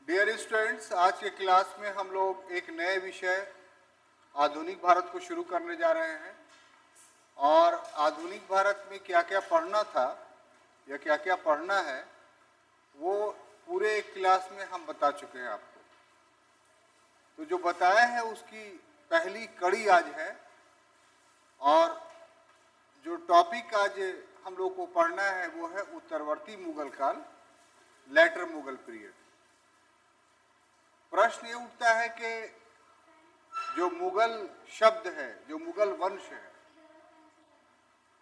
Dear students, आज के class में हम लोग एक नए विषय आधुनिक भारत को शुरू करने जा रहे हैं। और आधुनिक भारत में क्या क्या पढ़ना था या क्या क्या पढ़ना है वो पूरे एक क्लास में हम बता चुके हैं आपको। तो जो बताया है उसकी पहली कड़ी आज है, और जो टॉपिक आज हम लोग को पढ़ना है वो है उत्तरवर्ती मुगल काल, लेटर मुगल पीरियड। प्रश्न ये उठता है कि जो मुगल शब्द है, जो मुगल वंश है,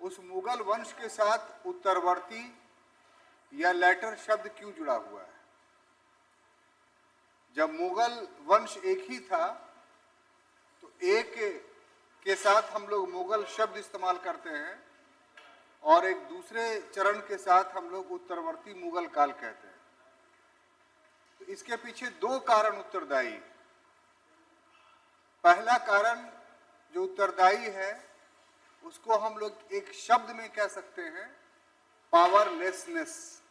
उस मुगल वंश के साथ उत्तरवर्ती या लेटर शब्द क्यों जुड़ा हुआ है। जब मुगल वंश एक ही था तो एक के साथ हम लोग मुगल शब्द इस्तेमाल करते हैं, और एक दूसरे चरण के साथ हम लोग उत्तरवर्ती मुगल काल कहते हैं। तो इसके पीछे दो कारण उत्तरदायी। पहला कारण जो उत्तरदायी है उसको हम लोग एक शब्द में कह सकते हैं, पावरलेसनेस,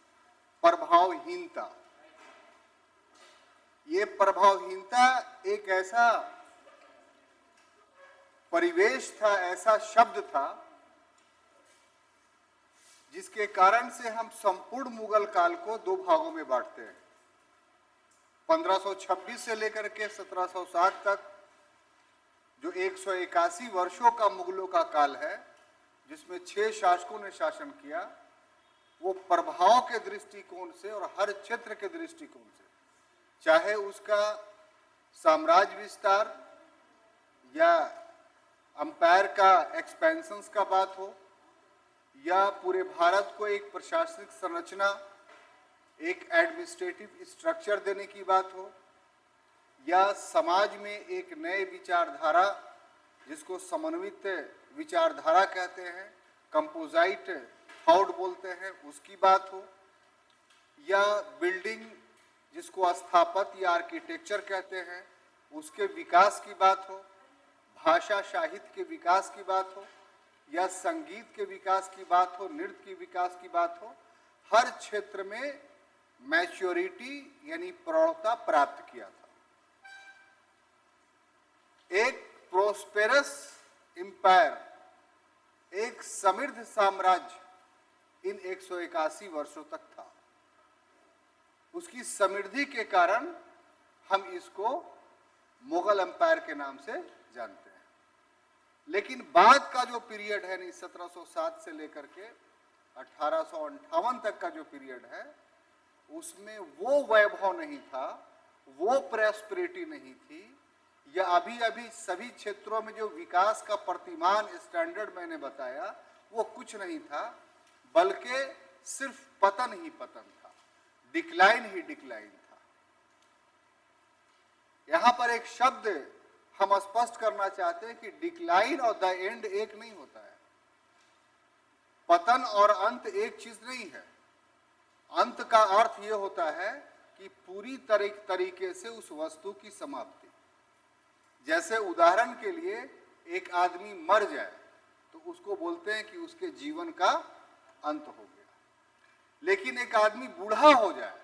प्रभावहीनता। ये प्रभावहीनता एक ऐसा परिवेश था, ऐसा शब्द था जिसके कारण से हम संपूर्ण मुगल काल को दो भागों में बांटते हैं। 1526 से लेकर के 1760 तक जो 181 वर्षों का मुगलों का काल है, जिसमें 6 शासकों ने शासन किया, वो प्रभाव के दृष्टिकोण से और हर क्षेत्र के दृष्टिकोण से, चाहे उसका साम्राज्य विस्तार या अंपायर का एक्सपेंशंस का बात हो, या पूरे भारत को एक प्रशासनिक संरचना, एक एडमिनिस्ट्रेटिव स्ट्रक्चर देने की बात हो, या समाज में एक नए विचारधारा जिसको समन्वित विचारधारा कहते हैं, कंपोजाइट थॉट बोलते हैं, उसकी बात हो, या बिल्डिंग जिसको स्थापत्य या आर्किटेक्चर कहते हैं उसके विकास की बात हो, भाषा साहित्य के विकास की बात हो, या संगीत के विकास की बात हो, नृत्य के विकास की बात हो, हर क्षेत्र में मैच्योरिटी यानी प्रौढ़ता प्राप्त किया था। एक प्रोस्पेरस एम्पायर, एक समृद्ध साम्राज्य इन 181 वर्षों तक था। उसकी समृद्धि के कारण हम इसको मुगल एम्पायर के नाम से जानते हैं। लेकिन बाद का जो पीरियड है, 1707 से लेकर के 1858 तक का जो पीरियड है, उसमें वो वैभव नहीं था, वो प्रॉस्पेरिटी नहीं थी, या अभी अभी सभी क्षेत्रों में जो विकास का प्रतिमान स्टैंडर्ड मैंने बताया वो कुछ नहीं था, बल्कि सिर्फ पतन ही पतन था, डिक्लाइन ही डिक्लाइन था। यहां पर एक शब्द हम स्पष्ट करना चाहते हैं कि डिक्लाइन और द एंड एक नहीं होता है। पतन और अंत एक चीज नहीं है। अंत का अर्थ यह होता है कि पूरी तरीके से उस वस्तु की समाप्ति। जैसे उदाहरण के लिए एक आदमी मर जाए तो उसको बोलते हैं कि उसके जीवन का अंत हो गया। लेकिन एक आदमी बूढ़ा हो जाए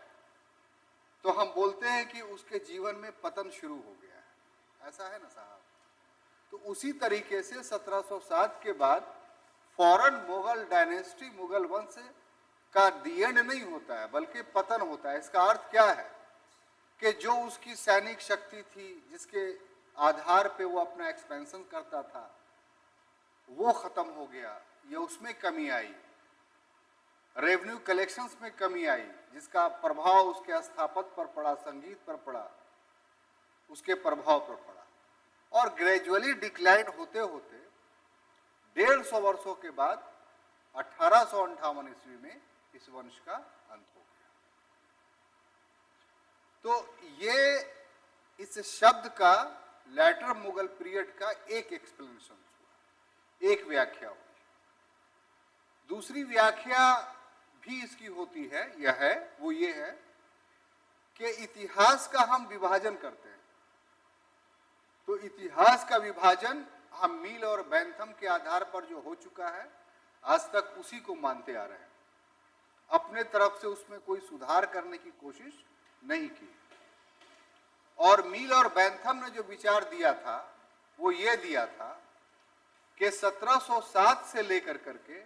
तो हम बोलते हैं कि उसके जीवन में पतन शुरू हो गया है। ऐसा है ना साहब। तो उसी तरीके से 1707 के बाद फौरन मुगल डायनेस्टी, मुगल वंश का दी एंड नहीं होता है, बल्कि पतन होता है। इसका अर्थ क्या है कि जो उसकी सैनिक शक्ति थी, जिसके आधार पे वो अपना एक्सपेंशन करता था, वो खत्म हो गया या उसमें कमी आई। रेवेन्यू कलेक्शंस में कमी आई, जिसका प्रभाव उसके स्थापत्य पर पड़ा, संगीत पर पड़ा, उसके प्रभाव पर पड़ा, और ग्रेजुअली डिक्लाइन होते होते 150 वर्षों के बाद 1858 ईस्वी में इस वंश का अंत हो गया। तो ये इस शब्द का लेटर मुगल पीरियड का एक एक्सप्लेनेशन हुआ, एक व्याख्या हुई। दूसरी व्याख्या भी इसकी होती है, वो ये है कि इतिहास का हम विभाजन करते हैं। तो इतिहास का विभाजन हम मील और बैंथम के आधार पर जो हो चुका है, आज तक उसी को मानते आ रहे हैं। अपने तरफ से उसमें कोई सुधार करने की कोशिश नहीं की। और मील और बैंथम ने जो विचार दिया था वो ये दिया था कि 1707 से लेकर करके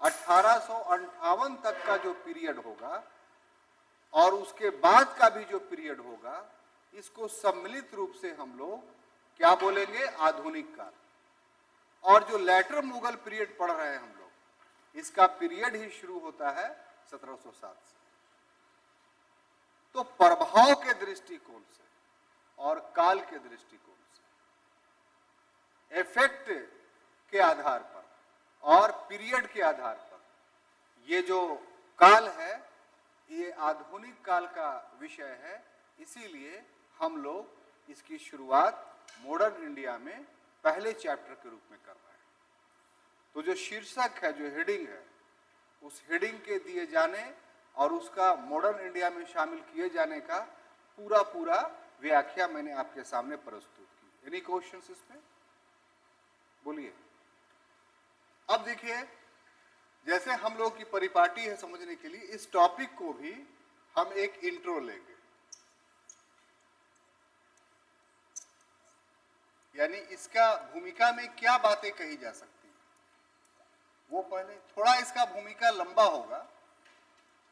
1858 तक का जो पीरियड होगा और उसके बाद का भी जो पीरियड होगा, इसको सम्मिलित रूप से हम लोग क्या बोलेंगे, आधुनिक काल। और जो लेटर मुगल पीरियड पढ़ रहे हैं हम लोग, इसका पीरियड ही शुरू होता है 1707 से। तो प्रभाव के दृष्टिकोण से और काल के दृष्टिकोण से, इफेक्ट के आधार पर और पीरियड के आधार पर, ये जो काल है ये आधुनिक काल का विषय है। इसीलिए हम लोग इसकी शुरुआत मॉडर्न इंडिया में पहले चैप्टर के रूप में कर रहे हैं। तो जो शीर्षक है, जो हेडिंग है, उस हेडिंग के दिए जाने और उसका मॉडर्न इंडिया में शामिल किए जाने का पूरा व्याख्या मैंने आपके सामने प्रस्तुत की। एनी क्वेश्चंस इसमें? बोलिए। अब देखिए, जैसे हम लोग की परिपाटी है समझने के लिए, इस टॉपिक को भी हम एक इंट्रो लेंगे, यानी इसका भूमिका में क्या बातें कही जा सकती हैं, वो पहले थोड़ा इसका भूमिका लंबा होगा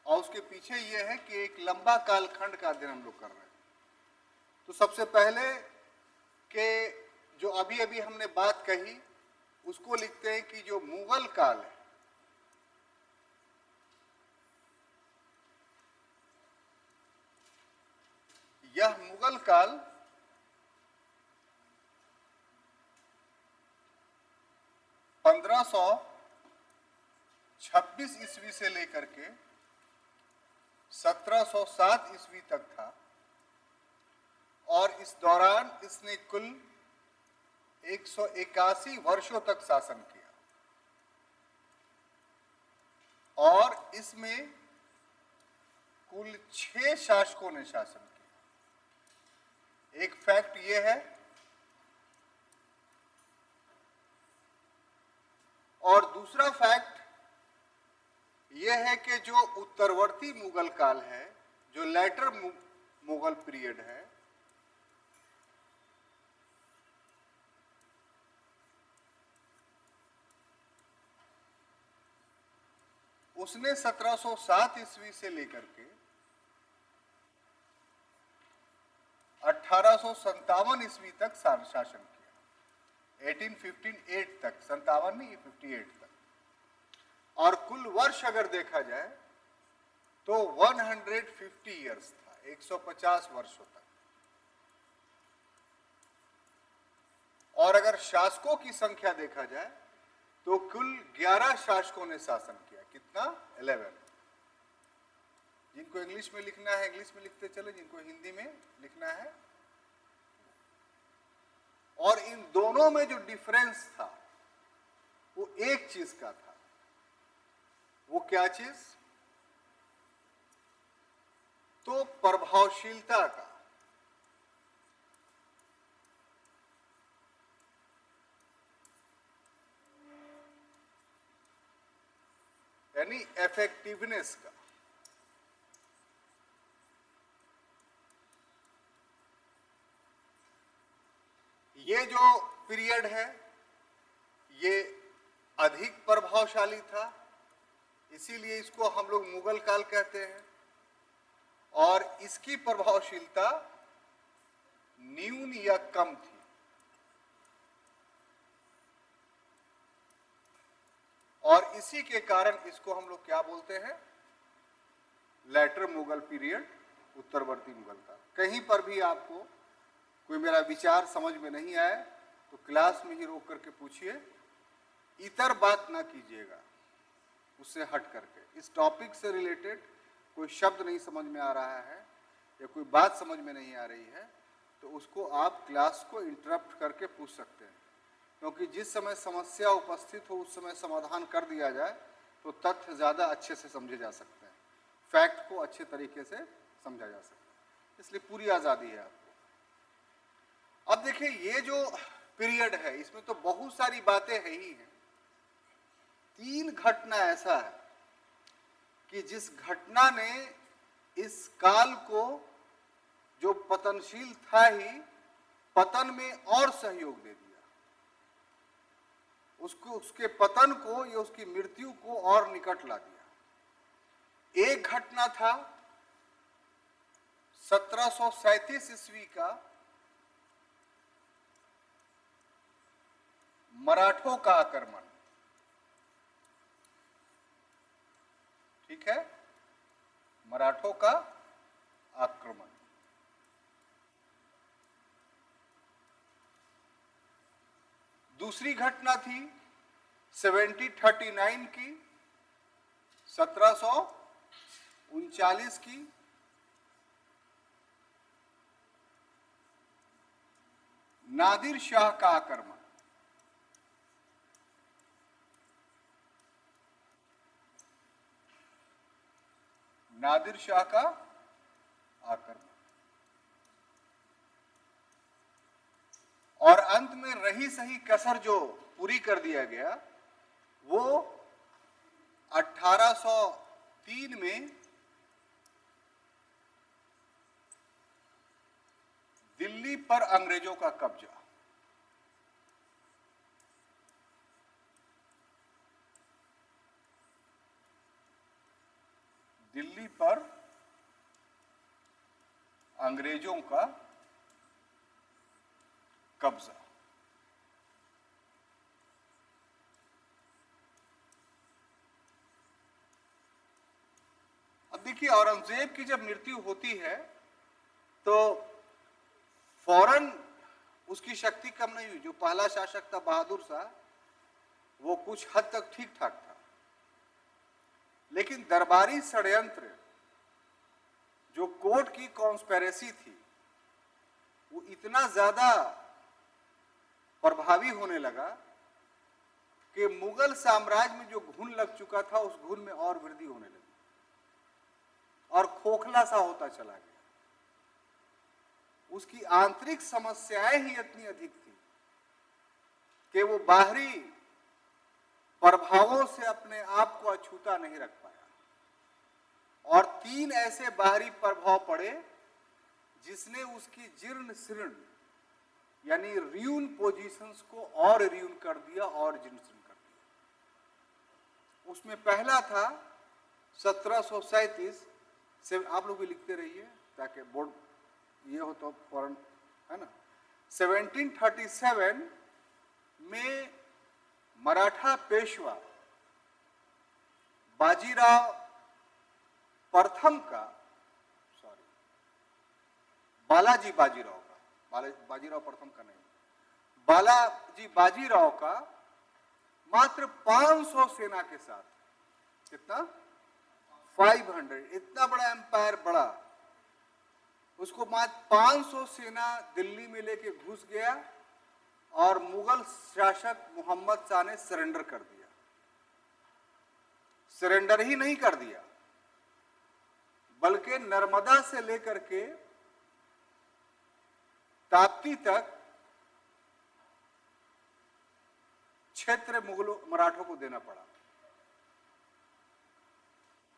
और उसके पीछे ये है कि एक लंबा कालखंड का अध्ययन हम लोग कर रहे हैं। तो सबसे पहले के जो अभी अभी हमने बात कही उसको लिखते हैं कि जो मुगल काल है, यह मुगल काल 1526 ईस्वी से लेकर के 1707 ईस्वी तक था और इस दौरान इसने कुल 181 वर्षों तक शासन किया और इसमें कुल 6 शासकों ने शासन किया। एक फैक्ट यह है और दूसरा फैक्ट यह है कि जो उत्तरवर्ती मुगल काल है, जो लेटर मुगल पीरियड है, उसने 1707 ईस्वी से लेकर के 1857 ईस्वी तक शासन किया। 1858 तक, 57 नहीं, 58 तक। और कुल वर्ष अगर देखा जाए तो 150 ईयर्स था, 150 वर्षों तक। और अगर शासकों की संख्या देखा जाए तो कुल 11 शासकों ने शासन किया। कितना? 11। जिनको इंग्लिश में लिखना है इंग्लिश में लिखते चले, जिनको हिंदी में लिखना है। और इन दोनों में जो डिफरेंस था वो एक चीज का था। वो क्या चीज? तो प्रभावशीलता का। यानी इफेक्टिवनेस का। ये जो पीरियड है ये अधिक प्रभावशाली था, इसीलिए इसको हम लोग मुगल काल कहते हैं। और इसकी प्रभावशीलता न्यून या कम थी। और इसी के कारण इसको हम लोग क्या बोलते हैं? लेटर मुगल पीरियड, उत्तरवर्ती मुगल काल। कहीं पर भी आपको कोई मेरा विचार समझ में नहीं आए तो क्लास में ही रोक करके पूछिए, इतर बात ना कीजिएगा, उससे हट करके। इस टॉपिक से रिलेटेड कोई शब्द नहीं समझ में आ रहा है या कोई बात समझ में नहीं आ रही है तो उसको आप क्लास को इंटरप्ट करके पूछ सकते हैं, क्योंकि जिस समय समस्या उपस्थित हो उस समय समाधान कर दिया जाए तो तथ्य ज़्यादा अच्छे से समझे जा सकते हैं, फैक्ट को अच्छे तरीके से समझा जा सकता है। इसलिए पूरी आज़ादी है आपको। अब देखिए, ये जो पीरियड है इसमें तो बहुत सारी बातें है ही हैं। 3 घटना ऐसा है कि जिस घटना ने इस काल को जो पतनशील था ही, पतन में और सहयोग दे दिया। उसको, उसके पतन को या उसकी मृत्यु को और निकट ला दिया। एक घटना था 1737 ईस्वी का मराठों का आक्रमण। ठीक है, मराठों का आक्रमण। दूसरी घटना थी 1739 की, 1739 की, नादिर शाह का आक्रमण। नादिर शाह का आक्रमण। और अंत में रही सही कसर जो पूरी कर दिया गया, वो 1803 में दिल्ली पर अंग्रेजों का कब्जा। दिल्ली पर अंग्रेजों का कब्जा। अब देखिए, औरंगजेब की जब मृत्यु होती है तो फौरन उसकी शक्ति कम नहीं हुई। जो पहला शासक था बहादुर शाह, वो कुछ हद तक ठीक ठाक था, लेकिन दरबारी षड्यंत्र, जो कोर्ट की कॉन्स्पिरेसी थी, वो इतना ज्यादा प्रभावी होने लगा कि मुगल साम्राज्य में जो घुन लग चुका था, उस घुन में और वृद्धि होने लगी और खोखला सा होता चला गया। उसकी आंतरिक समस्याएं ही इतनी अधिक थी कि वो बाहरी प्रभावों से अपने आप को अछूता नहीं रख पाया। और 3 ऐसे बाहरी प्रभाव पड़े जिसने उसकी जीर्ण शीर्ण यानी रियून पोजीशंस को और रियून कर दिया और जीर्ण शीर्ण कर दिया। उसमें पहला था 1737 से, आप लोग भी लिखते रहिए ताकि बोर्ड ये हो तो फौरन, है ना। 1737 में मराठा पेशवा बाजीराव प्रथम का, सॉरी, बालाजी बाजीराव का, बाजीराव प्रथम का नहीं, बालाजी बाजीराव का मात्र 500 सेना के साथ, कितना, 500, इतना बड़ा एम्पायर बड़ा, उसको मात्र 500 सेना दिल्ली में लेके घुस गया और मुगल शासक मोहम्मद शाह ने सरेंडर कर दिया। सरेंडर ही नहीं कर दिया, बल्कि नर्मदा से लेकर के ताप्ती तक क्षेत्र मुगलों मराठों को देना पड़ा।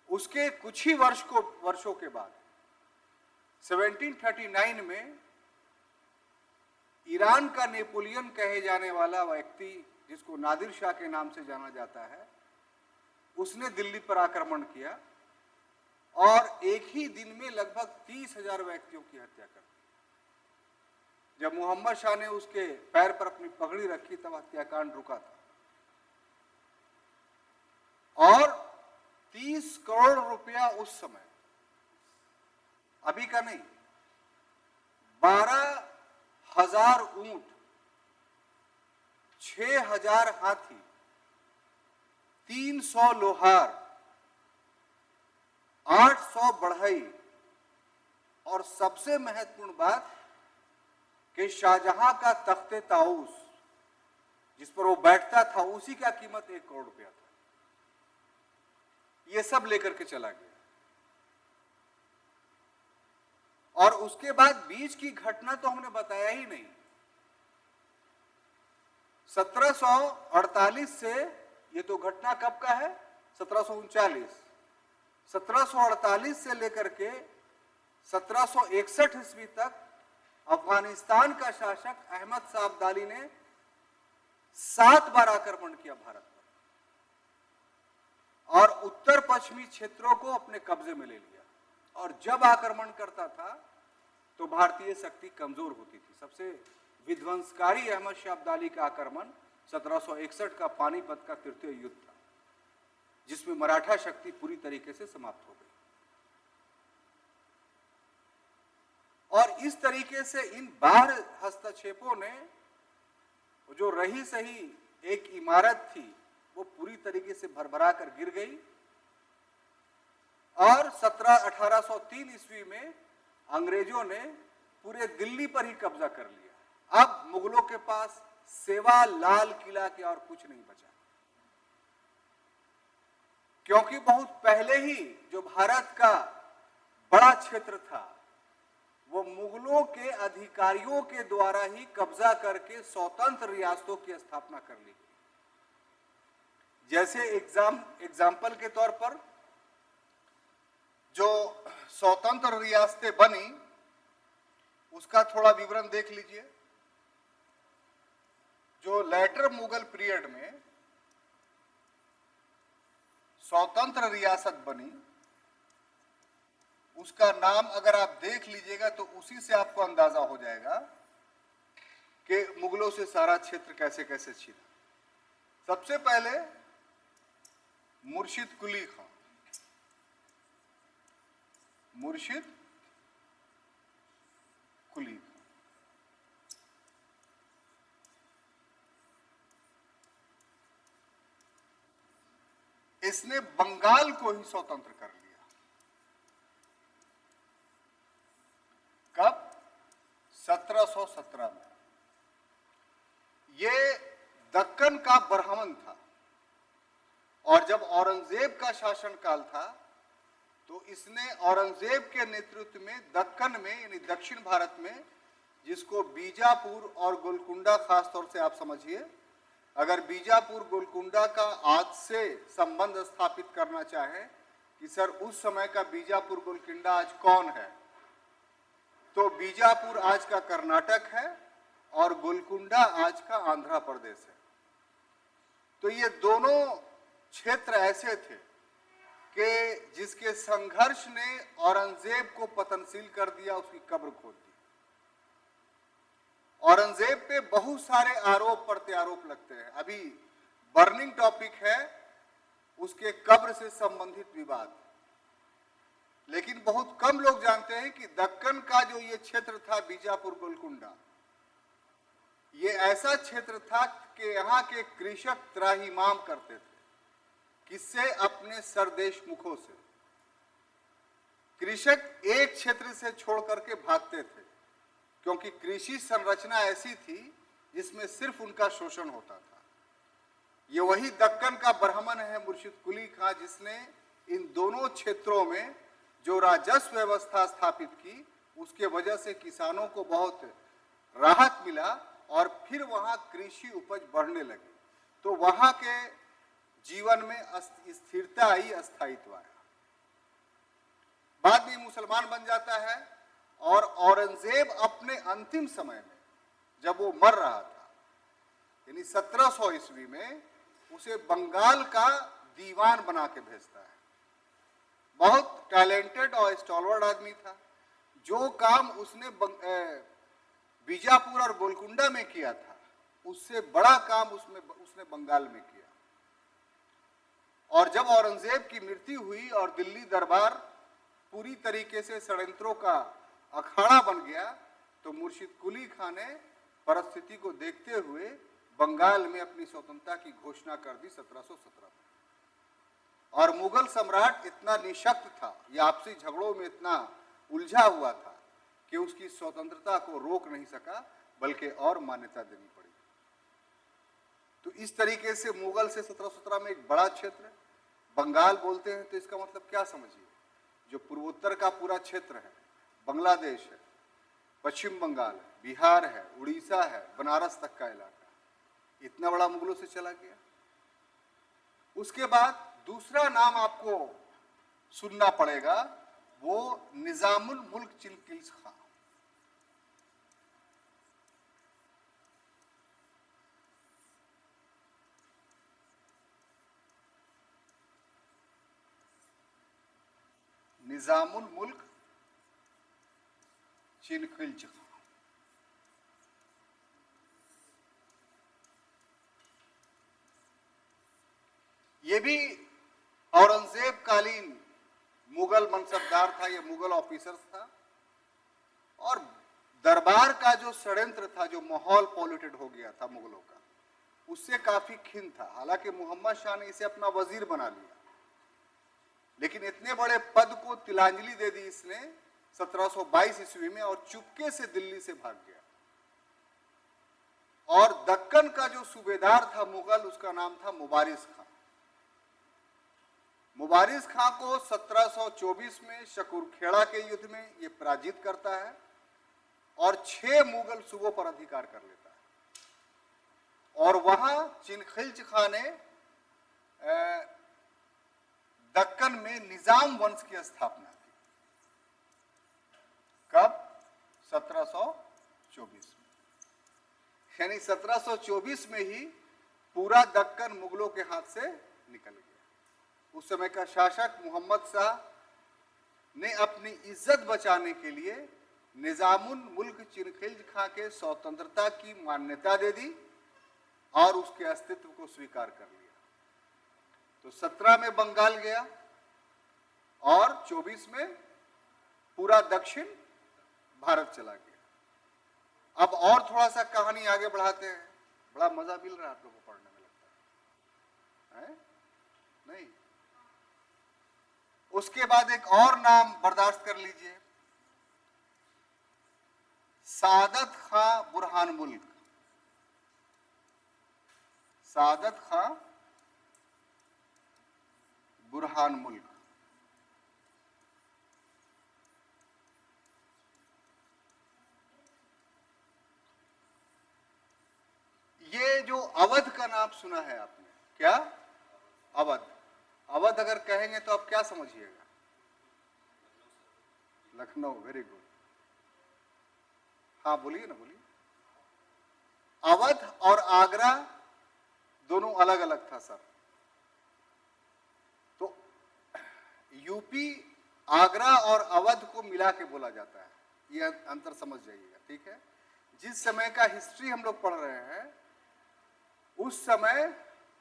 उसके कुछ ही वर्षों के बाद 1739 में ईरान का नेपोलियन कहे जाने वाला व्यक्ति, जिसको नादिर शाह के नाम से जाना जाता है, उसने दिल्ली पर आक्रमण किया और एक ही दिन में लगभग 30,000 व्यक्तियों की हत्या कर दी। जब मोहम्मद शाह ने उसके पैर पर अपनी पगड़ी रखी तब हत्याकांड रुका था। और 30 करोड़ रुपया उस समय, अभी का नहीं, 12,000 ऊंट, 6,000 हाथी, 300 लोहार, 800 बढ़ई और सबसे महत्वपूर्ण बात कि शाहजहां का तख्ते ताऊस जिस पर वो बैठता था, उसी का कीमत 1 करोड़ रुपया था। ये सब लेकर के चला गया। और उसके बाद बीच की घटना तो हमने बताया ही नहीं। 1748 से, ये तो घटना कब का है, 1739, 1748 से लेकर के 1761 ईस्वी तक अफगानिस्तान का शासक अहमद शाह अब्दाली ने 7 बार आक्रमण किया भारत पर और उत्तर पश्चिमी क्षेत्रों को अपने कब्जे में ले लिया। और जब आक्रमण करता था तो भारतीय शक्ति कमजोर होती थी। सबसे विध्वंसकारी अहमद शाह अब्दाली का आक्रमण 1761 का पानीपत का तृतीय युद्ध था, जिसमें मराठा शक्ति पूरी तरीके से समाप्त हो गई। और इस तरीके से इन बाहर हस्तक्षेपों ने जो रही सही एक इमारत थी वो पूरी तरीके से भरभरा कर गिर गई और 1803 ईस्वी में अंग्रेजों ने पूरे दिल्ली पर ही कब्जा कर लिया। अब मुगलों के पास सेवा लाल किला के और कुछ नहीं बचा, क्योंकि बहुत पहले ही जो भारत का बड़ा क्षेत्र था वो मुगलों के अधिकारियों के द्वारा ही कब्जा करके स्वतंत्र रियासतों की स्थापना कर ली गई। जैसे एग्जाम्पल के तौर पर जो स्वतंत्र रियासतें बनी उसका थोड़ा विवरण देख लीजिए। जो लेटर मुगल पीरियड में स्वतंत्र रियासत बनी उसका नाम अगर आप देख लीजिएगा तो उसी से आपको अंदाजा हो जाएगा कि मुगलों से सारा क्षेत्र कैसे कैसे छीना। सबसे पहले मुर्शिद कुली खां, मुर्शिद कुली खां, इसने बंगाल को ही स्वतंत्र कर लिया। कब? 1717 में। ये दक्कन का ब्राह्मण था और जब औरंगजेब का शासनकाल था तो इसने औरंगजेब के नेतृत्व में दक्कन में यानी दक्षिण भारत में, जिसको बीजापुर और गोलकुंडा खास तौर से आप समझिए, अगर बीजापुर गोलकुंडा का आज से संबंध स्थापित करना चाहें कि सर उस समय का बीजापुर गोलकुंडा आज कौन है, तो बीजापुर आज का कर्नाटक है और गोलकुंडा आज का आंध्र प्रदेश है। तो ये दोनों क्षेत्र ऐसे थे कि जिसके संघर्ष ने औरंगजेब को पतनशील कर दिया, उसकी कब्र खोद दी। औरंगजेब पे बहुत सारे आरोप प्रत्यारोप लगते हैं। अभी बर्निंग टॉपिक है उसके कब्र से संबंधित विवाद, लेकिन बहुत कम लोग जानते हैं कि दक्कन का जो ये क्षेत्र था बीजापुर गोलकुंडा, ये ऐसा क्षेत्र था कि यहाँ के कृषक त्राहिमाम करते थे। किससे? अपने सरदेश मुखों से। कृषक एक क्षेत्र से छोड़ करके भागते थे क्योंकि कृषि संरचना ऐसी थी जिसमें सिर्फ उनका शोषण होता था। ये वही दक्कन का ब्राह्मण है मुर्शिद कुली खां, जिसने इन दोनों क्षेत्रों में जो राजस्व व्यवस्था स्थापित की, उसके वजह से किसानों को बहुत राहत मिला और फिर वहां कृषि उपज बढ़ने लगी। तो वहां के जीवन में स्थिरता आई, अस्थित्व आया। बाद में मुसलमान बन जाता है और औरंगजेब अपने अंतिम समय में जब वो मर रहा था यानी 1700 ईस्वी में, उसे बंगाल का दीवान बना के भेजता है। बहुत टैलेंटेड और स्टॉलवर्ड आदमी था। जो काम उसने बीजापुर और गोलकुंडा में किया था उससे बड़ा काम उसने बंगाल में किया। और जब औरंगजेब की मृत्यु हुई और दिल्ली दरबार पूरी तरीके से षड्यंत्रों का अखाड़ा बन गया, तो मुर्शिद कुली खां ने परिस्थिति को देखते हुए बंगाल में अपनी स्वतंत्रता की घोषणा कर दी 1717 में। और मुगल सम्राट इतना निशक्त था, ये आपसी झगड़ों में इतना उलझा हुआ था कि उसकी स्वतंत्रता को रोक नहीं सका, बल्कि और मान्यता देनी पड़ी। तो इस तरीके से मुगल से 1717 में एक बड़ा क्षेत्र, बंगाल बोलते हैं तो इसका मतलब क्या समझिए, जो पूर्वोत्तर का पूरा क्षेत्र है, बांग्लादेश है, पश्चिम बंगाल है, बिहार है, उड़ीसा है, बनारस तक का इलाका, इतना बड़ा मुगलों से चला गया। उसके बाद दूसरा नाम आपको सुनना पड़ेगा, वो निजामुल मुल्क चिनकिल्स खां। निजामुल मुल्क चिनकिल्स खां। ये भी औरंगजेब कालीन मुगल मनसबदार था, ये मुगल ऑफिसर्स था, और दरबार का जो षड्यंत्र था, जो माहौल पॉल्यूटेड हो गया था मुगलों का, उससे काफी खिन्न था। हालांकि मोहम्मद शाह ने इसे अपना वजीर बना लिया, लेकिन इतने बड़े पद को तिलांजलि दे दी इसने 1722 ईस्वी में, और चुपके से दिल्ली से भाग गया। और दक्कन का जो सूबेदार था मुगल, उसका नाम था मुबारिज खां। मुबारिज खां को 1724 में शकूरखेड़ा के युद्ध में ये पराजित करता है और 6 मुगल सूबों पर अधिकार कर लेता है। और वहां चिनखिल्च खां ने दक्कन में निजाम वंश की स्थापना की। कब? 1724 में। यानी 1724 में ही पूरा दक्कन मुगलों के हाथ से निकल गया। उस समय का शासक मोहम्मद शाह ने अपनी इज्जत बचाने के लिए निजामुल मुल्क चिनखिल्च खां के स्वतंत्रता की मान्यता दे दी और उसके अस्तित्व को स्वीकार कर लिया। तो 17 में बंगाल गया और 24 में पूरा दक्षिण भारत चला गया। अब और थोड़ा सा कहानी आगे बढ़ाते हैं। बड़ा मजा मिल रहा है आप लोगों को पढ़ने में, लगता है? नहीं। उसके बाद एक और नाम बर्दाश्त कर लीजिए, सादत खां बुरहान मुल्क। सादत खां बुरहान मुल्क। ये जो अवध का नाम सुना है आपने, क्या? अवध। अवध अगर कहेंगे तो आप क्या समझिएगा? लखनऊ। Very good. हाँ बोलिए ना, बोलिए। अवध और आगरा दोनों अलग अलग था सर। तो यूपी आगरा और अवध को मिला के बोला जाता है, ये अंतर समझ जाइएगा, ठीक है? जिस समय का हिस्ट्री हम लोग पढ़ रहे हैं, उस समय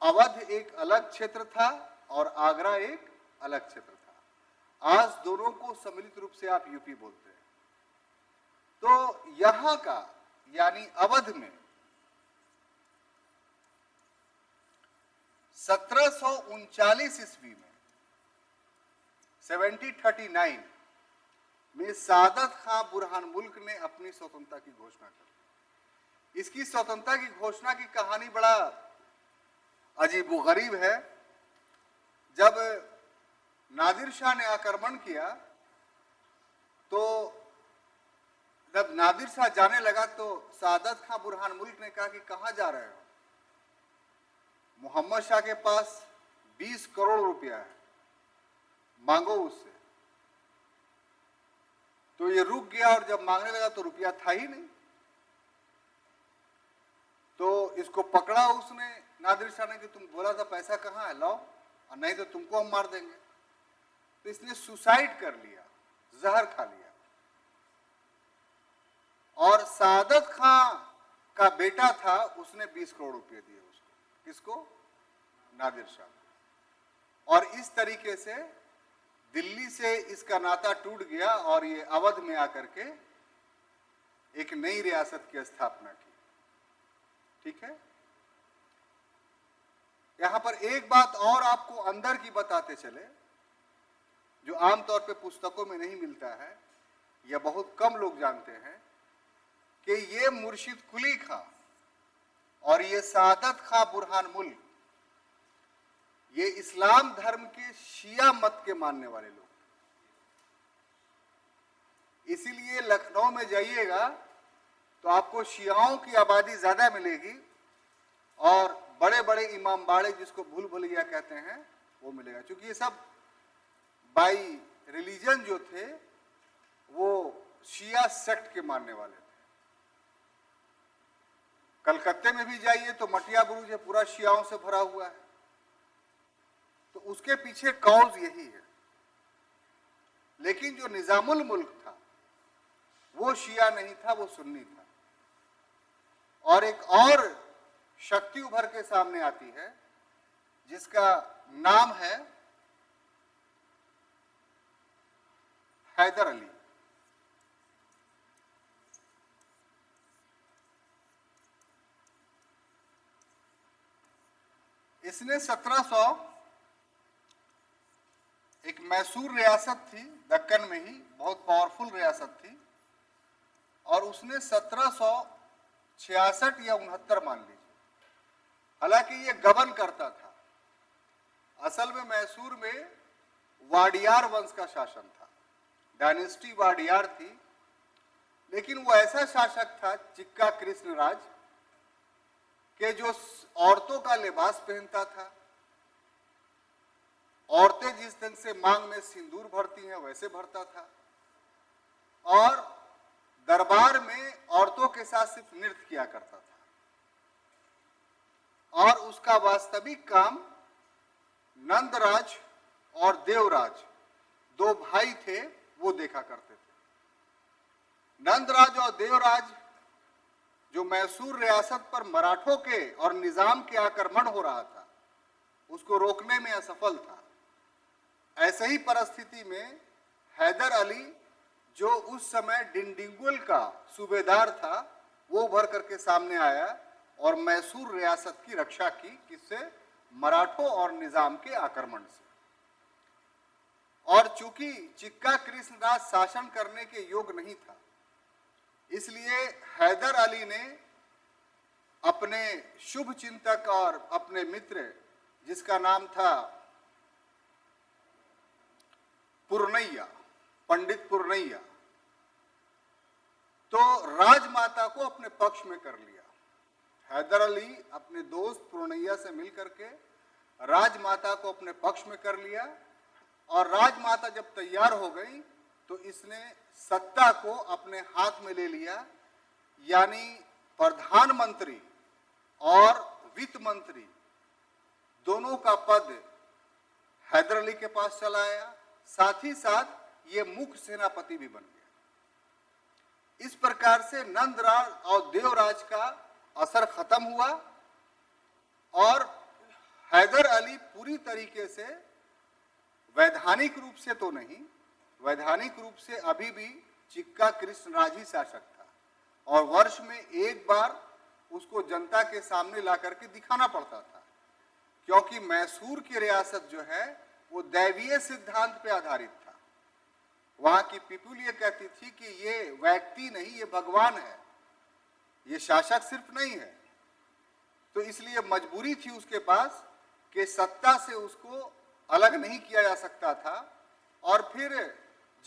अवध एक अलग क्षेत्र था और आगरा एक अलग क्षेत्र था। आज दोनों को सम्मिलित रूप से आप यूपी बोलते हैं। तो यहां का यानी अवध में 1739 ईस्वी में 1739 में सादत खां बुरहान मुल्क ने अपनी स्वतंत्रता की घोषणा कर। इसकी स्वतंत्रता की घोषणा की कहानी बड़ा अजीबोगरीब है। जब नादिर शाह ने आक्रमण किया, तो जब नादिर शाह जाने लगा तो सादत खां बुरहान मुल्क ने कहा कि कहां जा रहे हो? मोहम्मद शाह के पास 20 करोड़ रुपया है, मांगो उससे। तो ये रुक गया और जब मांगने लगा तो रुपया था ही नहीं। तो इसको पकड़ा उसने, नादिर शाह ने, कि तुम बोला था पैसा कहाँ है, लाओ, और नहीं तो तुमको हम मार देंगे। तो इसने सुसाइड कर लिया, जहर खा लिया। और सादत खां का बेटा था, उसने 20 करोड़ रुपए दिए उसको। किसको? नादिर शाह। और इस तरीके से दिल्ली से इसका नाता टूट गया और ये अवध में आकर के एक नई रियासत की स्थापना की। ठीक है? यहां पर एक बात और आपको अंदर की बताते चले, जो आमतौर पे पुस्तकों में नहीं मिलता है या बहुत कम लोग जानते हैं, कि ये मुर्शिद कुली खां और ये सादत खां बुरहान मुल्क, ये इस्लाम धर्म के शिया मत के मानने वाले लोग। इसीलिए लखनऊ में जाइएगा तो आपको शियाओं की आबादी ज्यादा मिलेगी और बड़े बड़े इमामबाड़े, जिसको भूल भुलैया कहते हैं, वो मिलेगा। क्योंकि ये सब बाई रिलीजन जो थे वो शिया सेक्ट के मानने वाले थे। कलकत्ते में भी जाइए तो मटिया बुरुज है, पूरा शियाओं से भरा हुआ है। तो उसके पीछे कॉज यही है। लेकिन जो निजामुल मुल्क था वो शिया नहीं था, वो सुन्नी था। और एक और शक्ति उभर के सामने आती है जिसका नाम है हैदर अली। इसने 1700 एक मैसूर रियासत थी दक्कन में ही, बहुत पावरफुल रियासत थी, और उसने 1766 या 69 मान लीजिए, हालांकि ये गबन करता था। असल में मैसूर में वाडियार वंश का शासन था, डायनेस्टी वाडियार थी, लेकिन वो ऐसा शासक था चिक्का कृष्णराज के जो औरतों का लिबास पहनता था। औरतें जिस ढंग से मांग में सिंदूर भरती हैं वैसे भरता था, और दरबार में औरतों के साथ सिर्फ नृत्य किया करता था, और उसका वास्तविक काम नंदराज और देवराज, दो भाई थे, वो देखा करते थे। नंदराज और देवराज जो मैसूर रियासत पर मराठों के और निजाम के आक्रमण हो रहा था उसको रोकने में असफल था। ऐसे ही परिस्थिति में हैदर अली जो उस समय डिंडिगुल का सूबेदार था वो उभर करके सामने आया और मैसूर रियासत की रक्षा की, किससे? मराठों और निजाम के आक्रमण से। और चूंकि चिक्का कृष्णराज शासन करने के योग्य नहीं था, इसलिए हैदर अली ने अपने शुभ चिंतक और अपने मित्र, जिसका नाम था पुरनैया, पंडित पुरनैया, तो राजमाता को अपने पक्ष में कर लिया। हैदर अली अपने दोस्त पुरनैया से मिलकर के राजमाता को अपने पक्ष में कर लिया, और राजमाता जब तैयार हो गई तो इसने सत्ता को अपने हाथ में ले लिया, यानी प्रधानमंत्री और वित्त मंत्री दोनों का पद हैदर अली के पास चला आया, साथ ही साथ ये मुख्य सेनापति भी बन गया। इस प्रकार से नंदराज और देवराज का असर खत्म हुआ, और हैदर अली पूरी तरीके से वैधानिक रूप से तो नहीं, वैधानिक रूप से अभी भी चिक्का कृष्णराज ही शासक था, और वर्ष में एक बार उसको जनता के सामने ला करके दिखाना पड़ता था, क्योंकि मैसूर की रियासत जो है वो दैवीय सिद्धांत पे आधारित था। वहां की पीपुल ये कहती थी कि ये व्यक्ति नहीं, ये भगवान है, ये शासक सिर्फ नहीं है। तो इसलिए मजबूरी थी उसके पास कि सत्ता से उसको अलग नहीं किया जा सकता था। और फिर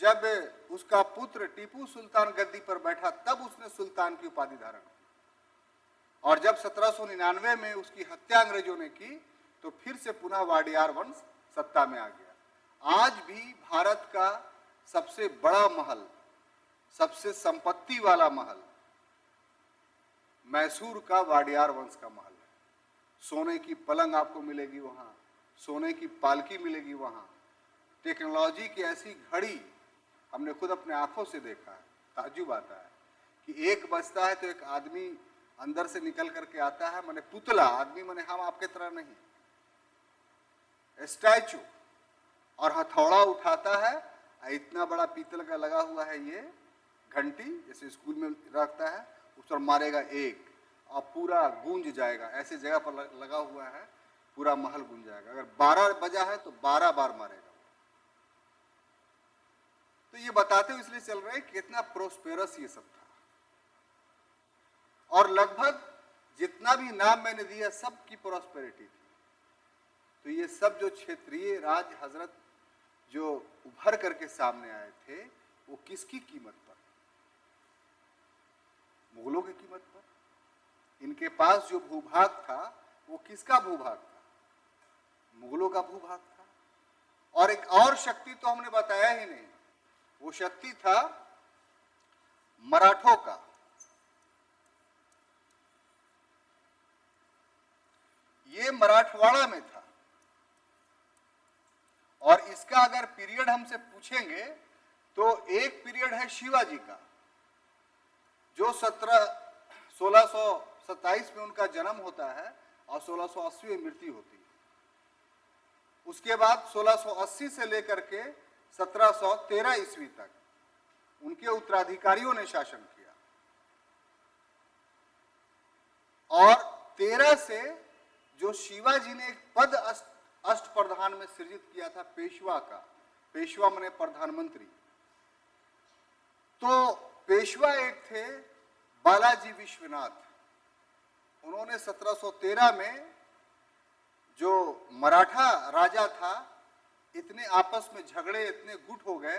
जब उसका पुत्र टीपू सुल्तान गद्दी पर बैठा तब उसने सुल्तान की उपाधि धारण की, और जब 1799 में उसकी हत्या अंग्रेजों ने की तो फिर से पुनः वाडियार वंश सत्ता में आ गया। आज भी भारत का सबसे बड़ा महल, सबसे संपत्ति वाला महल मैसूर का वाडियार वंश का महल है। सोने की पलंग आपको मिलेगी वहां, सोने की पालकी मिलेगी वहां, टेक्नोलॉजी की ऐसी घड़ी हमने खुद अपने आंखों से देखा है। ताज्जुब आता है कि एक बजता है तो एक आदमी अंदर से निकल करके आता है, माने पुतला आदमी, माने हम आपके तरह नहीं, स्टैचू, और हथौड़ा उठाता है, इतना बड़ा पीतल का लगा हुआ है ये घंटी, जैसे स्कूल में रखता है, उस पर मारेगा एक और पूरा गूंज जाएगा। ऐसे जगह पर लगा हुआ है, पूरा महल गूंज जाएगा। अगर 12 बजा है तो 12 बार मारेगा। तो ये बताते हुए इसलिए चल रहे हैं कितना प्रोस्पेरस ये सब था, और लगभग जितना भी नाम मैंने दिया सब की प्रोस्पेरिटी थी। तो ये सब जो क्षेत्रीय राज हजरत जो उभर करके सामने आए थे वो किसकी कीमत पर? मुगलों की कीमत पर। इनके पास जो भूभाग था वो किसका भूभाग था? मुगलों का भूभाग था। और एक और शक्ति तो हमने बताया ही नहीं, वो शक्ति था मराठों का। ये मराठवाड़ा में था, और इसका अगर पीरियड हमसे पूछेंगे तो एक पीरियड है शिवाजी का, जो 1627 में उनका जन्म होता है और 1680 में मृत्यु होती है। उसके बाद 1680 से लेकर के 1713 ईस्वी तक उनके उत्तराधिकारियों ने शासन किया, और 13 से जो शिवाजी ने एक पद अष्टप्रधान में सृजित किया था पेशवा का, पेशवा माने प्रधानमंत्री, तो पेशवा एक थे बालाजी विश्वनाथ। उन्होंने 1713 में जो मराठा राजा था, इतने आपस में झगड़े, इतने गुट हो गए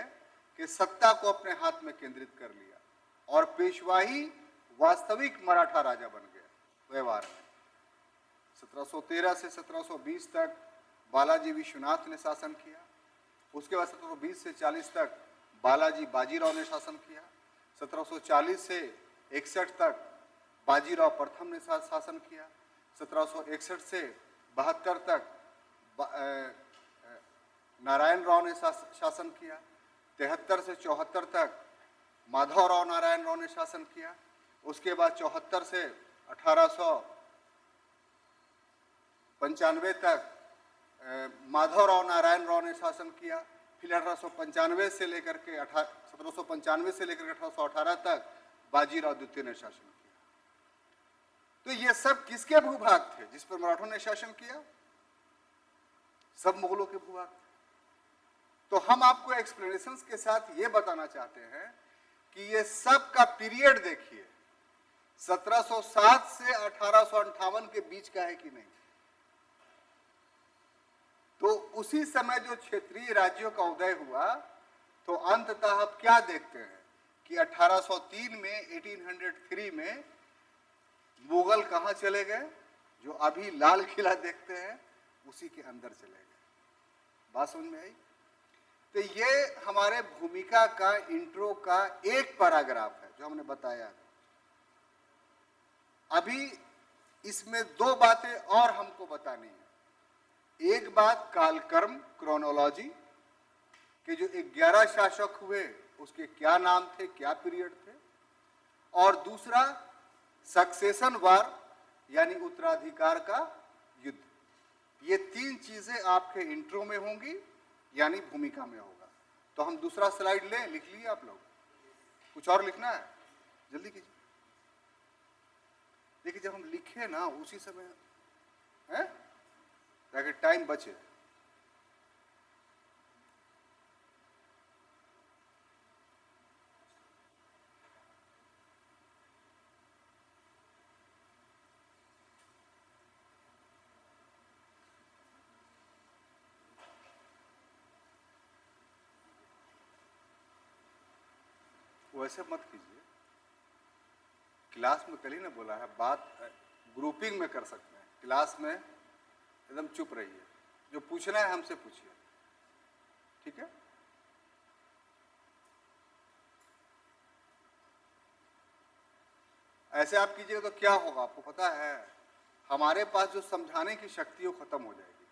कि सत्ता को अपने हाथ में केंद्रित कर लिया, और पेशवा ही वास्तविक मराठा राजा बन गया व्यवहार में। 1713 से 1720 तक बालाजी विश्वनाथ ने शासन किया। उसके बाद 1720 से 40 तक बालाजी बाजीराव ने शासन किया। 1740 से 61 तक बाजीराव प्रथम ने शासन किया। 1761 से 72 तक नारायण राव ने शासन किया। 73 से 74 तक माधवराव नारायण राव ने शासन किया। उसके बाद 74 से 1895 तक माधवराव नारायण राव ने शासन किया। फिर 1895 से लेकर के 1795 से लेकर 1818 तक बाजीराव द्वितीय ने शासन किया। तो ये सब किसके भूभाग थे जिस पर मराठों ने शासन किया? सब मुगलों के भूभाग थे। तो हम आपको एक्सप्लेनेशंस के साथ ये बताना चाहते हैं कि ये सब का पीरियड देखिए 1707 से 1858 के बीच का है कि नहीं। तो उसी समय जो क्षेत्रीय राज्यों का उदय हुआ, तो अंततः अब क्या देखते हैं कि 1803 में 1803 में मुगल कहां चले गए? जो अभी लाल किला देखते हैं उसी के अंदर चले गए। बात समझ में आई? तो ये हमारे भूमिका का इंट्रो का एक पैराग्राफ है जो हमने बताया। अभी इसमें दो बातें और हमको बतानी है। एक बात कालक्रम, क्रोनोलॉजी के जो 11 शासक हुए उसके क्या नाम थे, क्या पीरियड थे, और दूसरा सक्सेशन वार यानी उत्तराधिकार का युद्ध। ये तीन चीजें आपके इंट्रो में होंगी यानी भूमिका में होगा। तो हम दूसरा स्लाइड लें, लिख लिए आप लोग? कुछ और लिखना है? जल्दी कीजिए। देखिए जब हम लिखे ना उसी समय है ताकि टाइम बचे। वैसे मत कीजिए, क्लास में कल ही ना बोला है, बात ग्रुपिंग में कर सकते हैं। क्लास में एकदम चुप रहिए, जो पूछना है हमसे पूछिए, ठीक है? ऐसे आप कीजिएगा तो क्या होगा आपको पता है? हमारे पास जो समझाने की शक्ति वो खत्म हो जाएगी,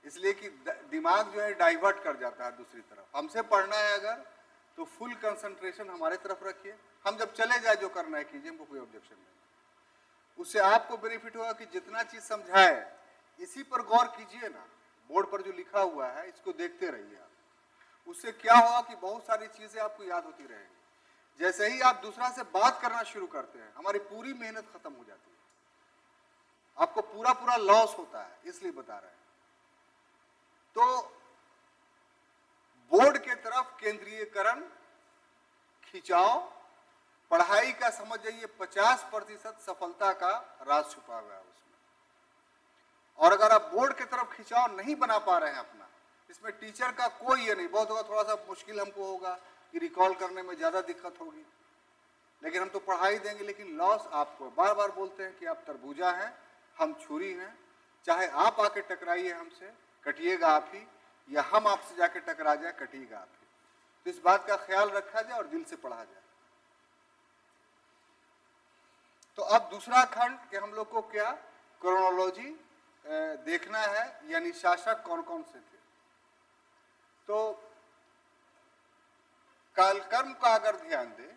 इसलिए कि दिमाग जो है डाइवर्ट कर जाता है दूसरी तरफ। हमसे पढ़ना है अगर तो फुल कंसंट्रेशन हमारे तरफ रखिए। हम जब चले जाए जो करना है कीजिए, हमको कोई ऑब्जेक्शन नहीं। उससे आपको बेनिफिट होगा कि जितना चीज समझाए इसी पर गौर कीजिए ना। बोर्ड पर जो लिखा हुआ है इसको देखते रहिए आप। उससे क्या होगा कि बहुत सारी चीजें आपको याद होती रहेंगी। जैसे ही आप दूसरा से बात करना शुरू करते हैं हमारी पूरी मेहनत खत्म हो जाती है, आपको पूरा पूरा लॉस होता है, इसलिए बता रहे हैं। तो बोर्ड के तरफ केंद्रीयकरण, खिंचाव, पढ़ाई का समझ जाइए 50% सफलता का राज छुपा हुआ है उसमें। और अगर आप बोर्ड की तरफ खिंचाव नहीं बना पा रहे हैं अपना, इसमें टीचर का कोई ये नहीं, बहुत होगा थोड़ा सा मुश्किल हमको होगा कि रिकॉल करने में ज्यादा दिक्कत होगी, लेकिन हम तो पढ़ाई देंगे। लेकिन लॉस आपको, बार बार बोलते हैं कि आप तरबूजा हैं, हम छुरी हैं, चाहे आप आके टकराइए हमसे, कटिएगा आप ही, या हम आपसे जाके टकरा जाए कटिएगा आप ही। तो इस बात का ख्याल रखा जाए और दिल से पढ़ा जाए। तो अब दूसरा खंड कि हम लोग को क्या क्रोनोलॉजी देखना है, यानी शासक कौन कौन से थे। तो कालकर्म का अगर ध्यान दें,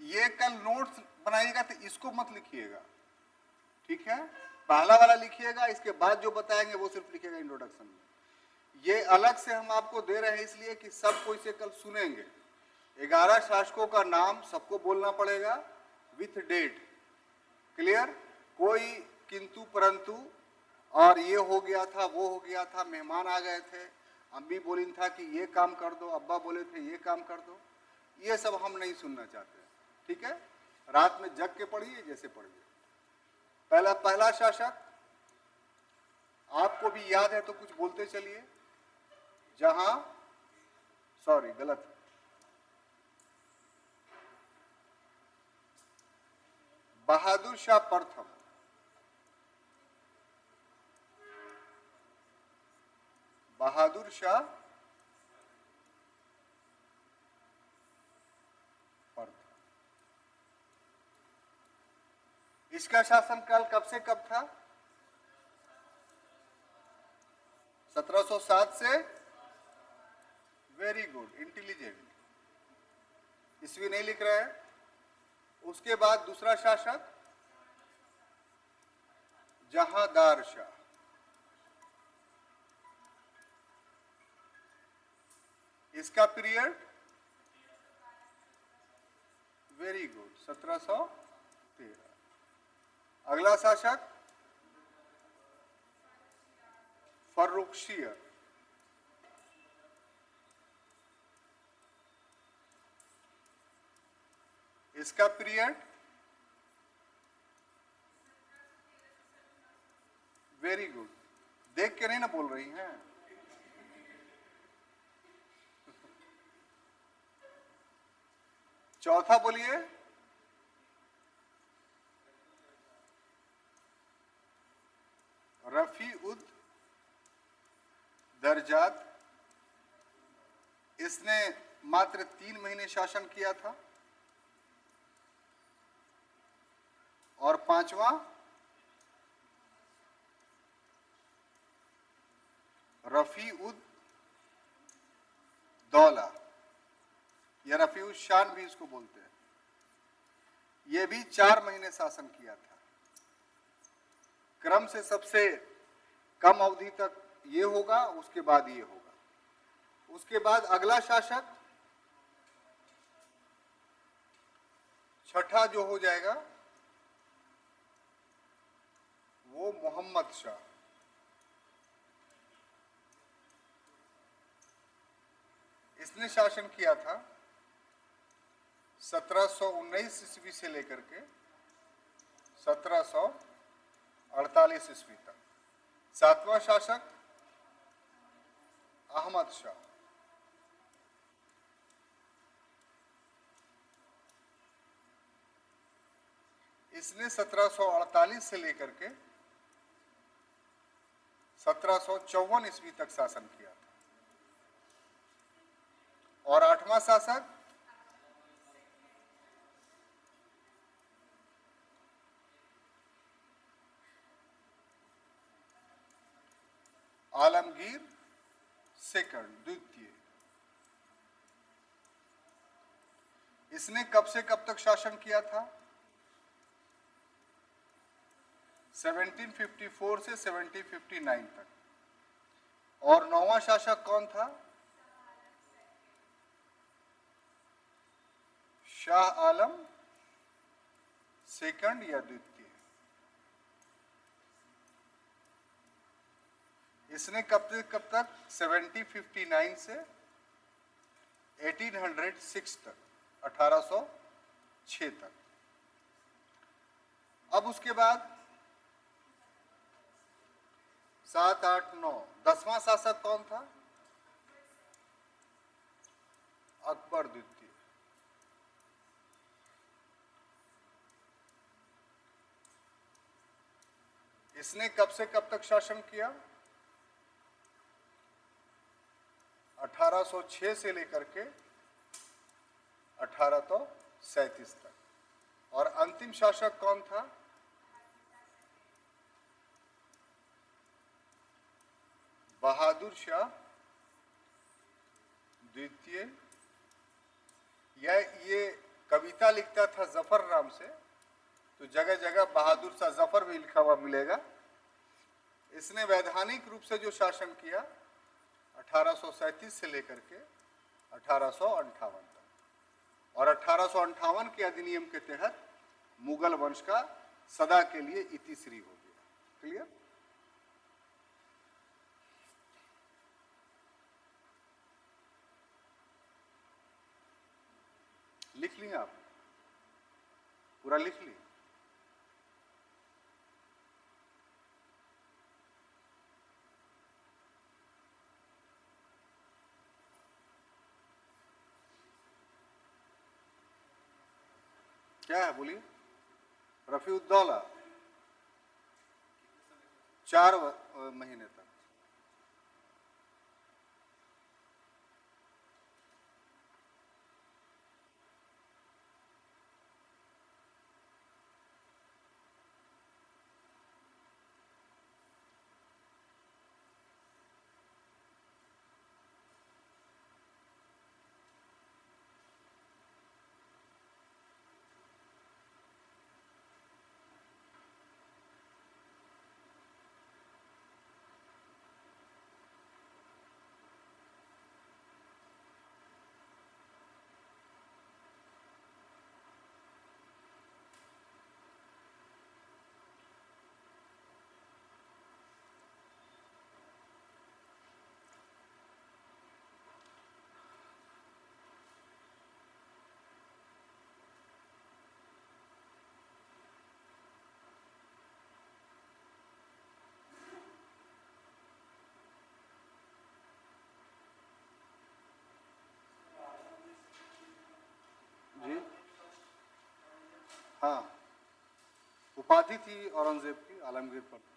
ये कल नोट्स बनाइएगा तो इसको मत लिखिएगा, ठीक है? पहला वाला लिखिएगा, इसके बाद जो बताएंगे वो सिर्फ लिखिएगा इंट्रोडक्शन में। ये अलग से हम आपको दे रहे हैं इसलिए कि सब कोई से कल सुनेंगे। 11 शासकों का नाम सबको बोलना पड़ेगा विथ डेट, क्लियर? कोई किंतु परंतु और ये हो गया था वो हो गया था, मेहमान आ गए थे, अम्मी बोली था कि ये काम कर दो, अब्बा बोले थे ये काम कर दो, ये सब हम नहीं सुनना चाहते, ठीक है? रात में जग के पढ़िए जैसे पढ़िए। पहला शासक आपको भी याद है तो कुछ बोलते चलिए। जहां, सॉरी गलत, बहादुर शाह प्रथम, बहादुर शाह प्रथम। इसका शासनकाल कब से कब था? 1707 से, वेरी गुड, इंटेलिजेंट, ईस्वी नहीं लिख रहे हैं। उसके बाद दूसरा शासक जहांदार शाह, इसका पीरियड, वेरी गुड, 1713। अगला शासक फर्रुखशियर, इसका पीरियड, वेरी गुड, देख के नहीं ना बोल रही हैं। चौथा बोलिए, रफी उद दर्जात, इसने मात्र 3 महीने शासन किया था। और पांचवा रफी उद दौला, या रफी उद शान भी इसको बोलते हैं, ये भी 4 महीने शासन किया था। क्रम से सबसे कम अवधि तक ये होगा, उसके बाद ये होगा। उसके बाद अगला शासक छठा जो हो जाएगा वो मोहम्मद शाह। इसने शासन किया था 1719 ईस्वी से लेकर के 1748 ईस्वी तक। सातवां शासक अहमद शाह, इसने 1748 से लेकर के 1754 ईस्वी तक शासन किया था। और आठवां शासक आलमगीर सेकंड, द्वितीय। इसने कब से कब तक शासन किया था? 1754 से 1759 तक। और नौवां शासक कौन था? शाह आलम सेकंड या द्वितीय। इसने कब से कब तक? 1759 से 1806 तक, 1806 तक। अब उसके बाद 7, 8, 9, 10वां शासक कौन था? अकबर द्वितीय। इसने कब से कब तक शासन किया? 1806 से लेकर के 1837 तक। और अंतिम शासक कौन था? बहादुर शाह द्वितीय। ये कविता लिखता था जफर नाम से, तो जगह जगह बहादुर शाह जफर भी लिखा हुआ मिलेगा। इसने वैधानिक रूप से जो शासन किया 1837 से लेकर के 1858 तक। और 1858 के अधिनियम के तहत मुगल वंश का सदा के लिए इतिश्री हो गया। क्लियर? लिख लिया आप? पूरा लिख लिया? क्या है बोलिए? रफीउद्दौला 4 महीने तक। जी हाँ, उपाधि थी औरंगजेब की आलमगीर पर।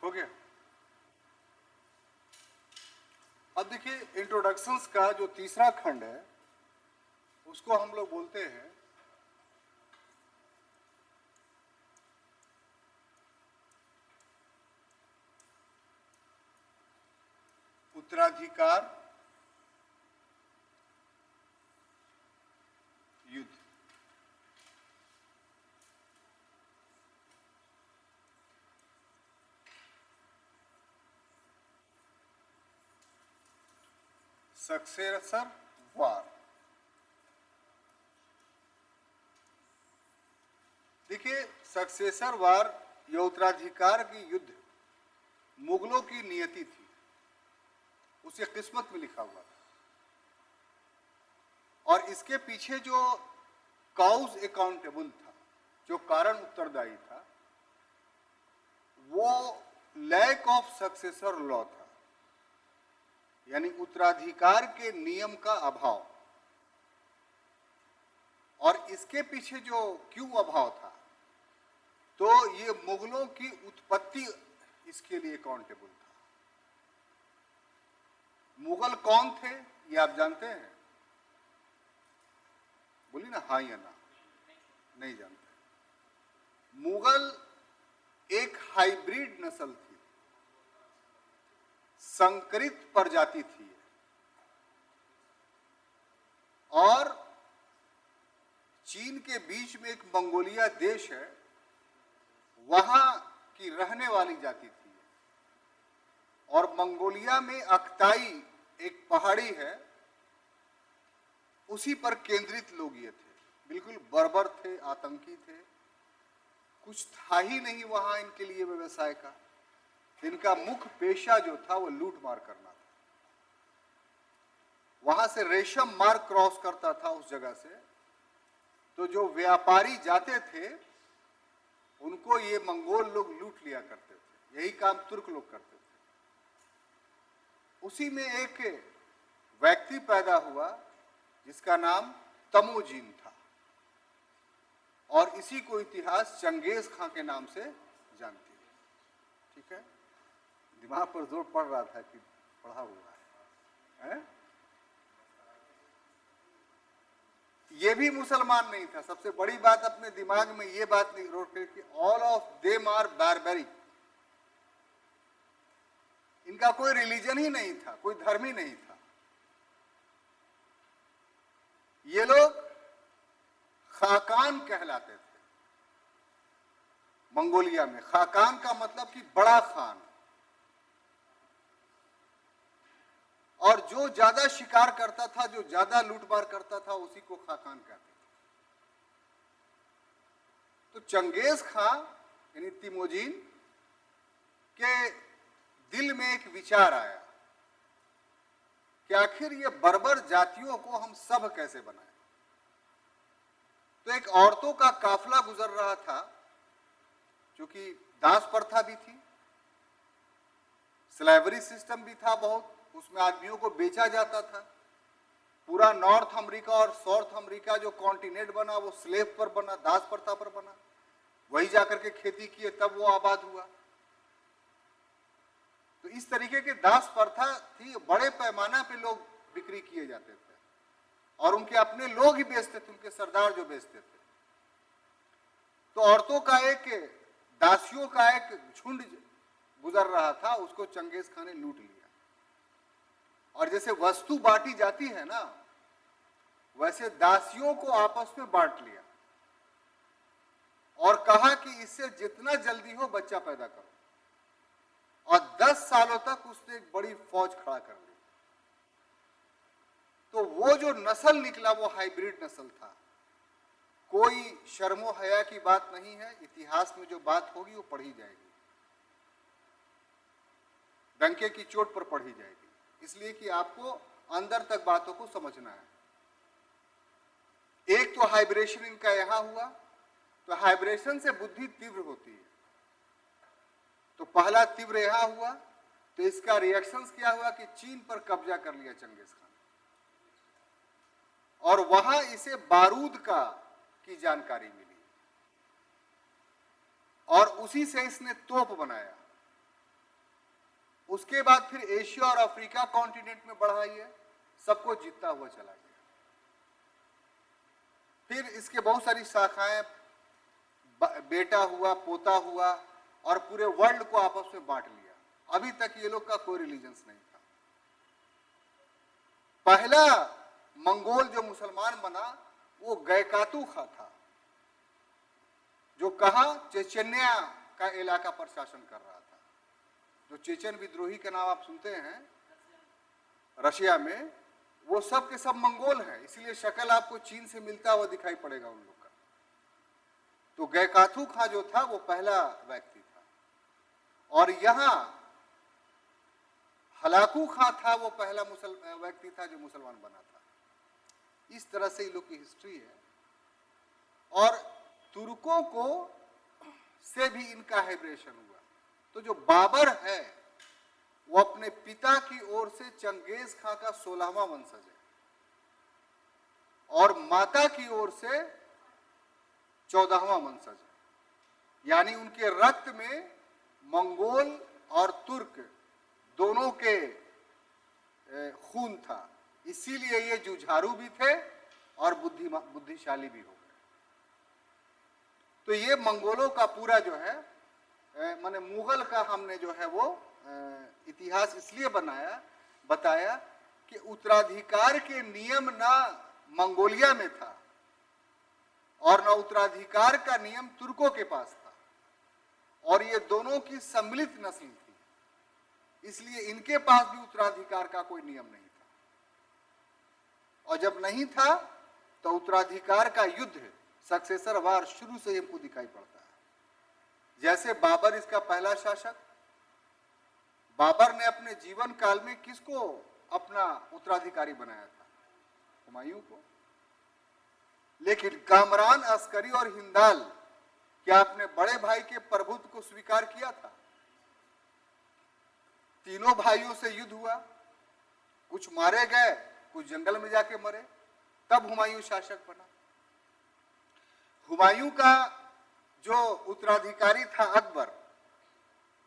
हो गया? अब देखिए, इंट्रोडक्शंस का जो तीसरा खंड है उसको हम लोग बोलते हैं उत्तराधिकार युद्ध। सक्सेसर वार। देखिए, सक्सेसर वार या उत्तराधिकार की युद्ध मुगलों की नियति थी, उसे किस्मत में लिखा हुआ था। और इसके पीछे जो काउज अकाउंटेबल था, जो कारण उत्तरदायी था, वो लैक ऑफ सक्सेसर लॉ था, यानी उत्तराधिकार के नियम का अभाव। और इसके पीछे जो क्यों अभाव था, तो ये मुगलों की उत्पत्ति इसके लिए अकाउंटेबल था। मुगल कौन थे ये आप जानते हैं? बोलिए ना हाँ या ना। नहीं जानते। मुगल एक हाइब्रिड नस्ल थी, संकरित प्रजाति थी, और चीन के बीच में एक मंगोलिया देश है, वहां की रहने वाली जाति थी। और मंगोलिया में अक्ताई एक पहाड़ी है, उसी पर केंद्रित लोग ये थे। बिल्कुल बर्बर थे, आतंकी थे, कुछ था ही नहीं वहां इनके लिए व्यवसाय का। इनका मुख्य पेशा जो था वो लूट मार करना था। वहां से रेशम मार्ग क्रॉस करता था उस जगह से, तो जो व्यापारी जाते थे उनको ये मंगोल लोग लूट लिया करते थे। यही काम तुर्क लोग करते थे। उसी में एक व्यक्ति पैदा हुआ जिसका नाम तमुजीन था, और इसी को इतिहास चंगेज खां के नाम से जानती है। ठीक है, दिमाग पर जोर पड़ रहा था कि पढ़ा हुआ है? ये भी मुसलमान नहीं था। सबसे बड़ी बात अपने दिमाग में ये बात नहीं रोक कि all of them are barbaric. इनका कोई रिलीजन ही नहीं था, कोई धर्म ही नहीं था। ये लोग खाकान कहलाते थे। मंगोलिया में खाकान का मतलब कि बड़ा खान, और जो ज्यादा शिकार करता था, जो ज्यादा लूटमार करता था, उसी को खाकान कहते थे। तो चंगेज खां यानी तिमोजीन के दिल में एक विचार आया कि आखिर ये बर्बर जातियों को हम सब कैसे बनाएं। तो एक औरतों का काफिला गुजर रहा था, क्योंकि दास प्रथा भी थी, स्लेवरी सिस्टम भी था बहुत, उसमें आदमियों को बेचा जाता था। पूरा नॉर्थ अमेरिका और साउथ अमेरिका जो कॉन्टिनेंट बना वो स्लेव पर बना, दास प्रथा पर बना। वही जाकर के खेती किए तब वो आबाद हुआ। तो इस तरीके के दास प्रथा थी। बड़े पैमाना पे लोग बिक्री किए जाते थे, और उनके अपने लोग ही बेचते थे, उनके सरदार जो बेचते थे। तो औरतों का एक, दासियों का एक झुंड गुजर रहा था, उसको चंगेज खान ने लूट लिया। और जैसे वस्तु बांटी जाती है ना, वैसे दासियों को आपस में बांट लिया और कहा कि इससे जितना जल्दी हो बच्चा पैदा करो। और 10 सालों तक उसने एक बड़ी फौज खड़ा कर ली। तो वो जो नस्ल निकला वो हाइब्रिड नस्ल था। कोई शर्मो हया की बात नहीं है, इतिहास में जो बात होगी वो पढ़ी जाएगी, डंके की चोट पर पढ़ी जाएगी, इसलिए कि आपको अंदर तक बातों को समझना है। एक तो हाइब्रेशन इनका यहां हुआ, तो हाइब्रेशन से बुद्धि तीव्र होती है। तो पहला तीव्र यहां हुआ, तो इसका रिएक्शंस क्या हुआ कि चीन पर कब्जा कर लिया चंगेज खान, और वहां इसे बारूद की जानकारी मिली, और उसी से इसने तोप बनाया। उसके बाद फिर एशिया और अफ्रीका कॉन्टिनेंट में बढ़ा है, सबको जीतता हुआ चला गया। फिर इसके बहुत सारी शाखाएं, बेटा हुआ, पोता हुआ, और पूरे वर्ल्ड को आपस में बांट लिया। अभी तक ये लोग का कोई रिलीजन्स नहीं था। पहला मंगोल जो मुसलमान बना वो गैकातू खा था, जो कहा चेचन्या का इलाका पर शासन कर रहा था। जो चेचन विद्रोही का नाम आप सुनते हैं रशिया में, वो सब के सब मंगोल हैं, इसीलिए शक्ल आपको चीन से मिलता हुआ दिखाई पड़ेगा उन लोग का। तो गैकाथू खां जो था वो पहला व्यक्ति था, और यहां हलाकू खां था, वो पहला व्यक्ति था जो मुसलमान बना था। इस तरह से इन लोग की हिस्ट्री है। और तुर्कों को से भी इनका हाइब्रेशन हुआ। तो जो बाबर है वो अपने पिता की ओर से चंगेज खां का 16वां वंशज है, और माता की ओर से 14वां वंशज है। यानी उनके रक्त में मंगोल और तुर्क दोनों के खून था। इसीलिए ये जुझारू भी थे और बुद्धिशाली भी हो गए। तो ये मंगोलों का पूरा जो है माने मुगल का हमने जो है वो इतिहास इसलिए बताया कि उत्तराधिकार के नियम ना मंगोलिया में था और ना उत्तराधिकार का नियम तुर्कों के पास था, और ये दोनों की सम्मिलित नस्ल थी, इसलिए इनके पास भी उत्तराधिकार का कोई नियम नहीं था। और जब नहीं था तो उत्तराधिकार का युद्ध सक्सेसर वार शुरू से हमको दिखाई पड़ता है। जैसे बाबर इसका पहला शासक, बाबर ने अपने जीवन काल में किसको अपना उत्तराधिकारी बनाया था? हुमायूं को। लेकिन कामरान, अस्करी और हिंदाल क्या अपने बड़े भाई के प्रभुत्व को स्वीकार किया था? तीनों भाइयों से युद्ध हुआ, कुछ मारे गए, कुछ जंगल में जाके मरे, तब हुमायूं शासक बना। हुमायूं का जो उत्तराधिकारी था अकबर,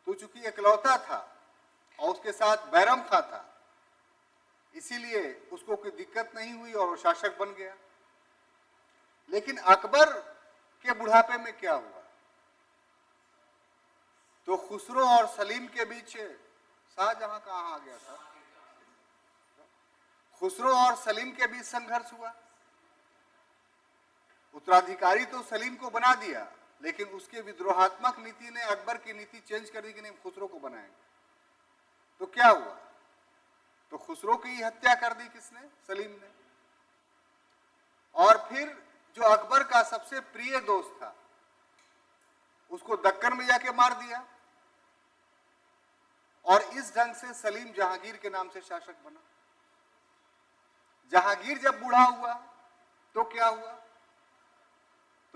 तो चूंकि इकलौता था और उसके साथ बैरम खां था, इसीलिए उसको कोई दिक्कत नहीं हुई और वो शासक बन गया। लेकिन अकबर के बुढ़ापे में क्या हुआ? तो खुसरो और सलीम के बीच शाहजहां कहां आ गया था? खुसरो और सलीम के बीच संघर्ष हुआ। उत्तराधिकारी तो सलीम को बना दिया, लेकिन उसके विद्रोहात्मक नीति ने अकबर की नीति चेंज कर दी कि नहीं, खुसरो को बनाएंगे। तो क्या हुआ? तो खुसरो की हत्या कर दी किसने? सलीम ने। और फिर जो अकबर का सबसे प्रिय दोस्त था, उसको दक्कन में जाके मार दिया, और इस ढंग से सलीम जहांगीर के नाम से शासक बना। जहांगीर जब बूढ़ा हुआ तो क्या हुआ?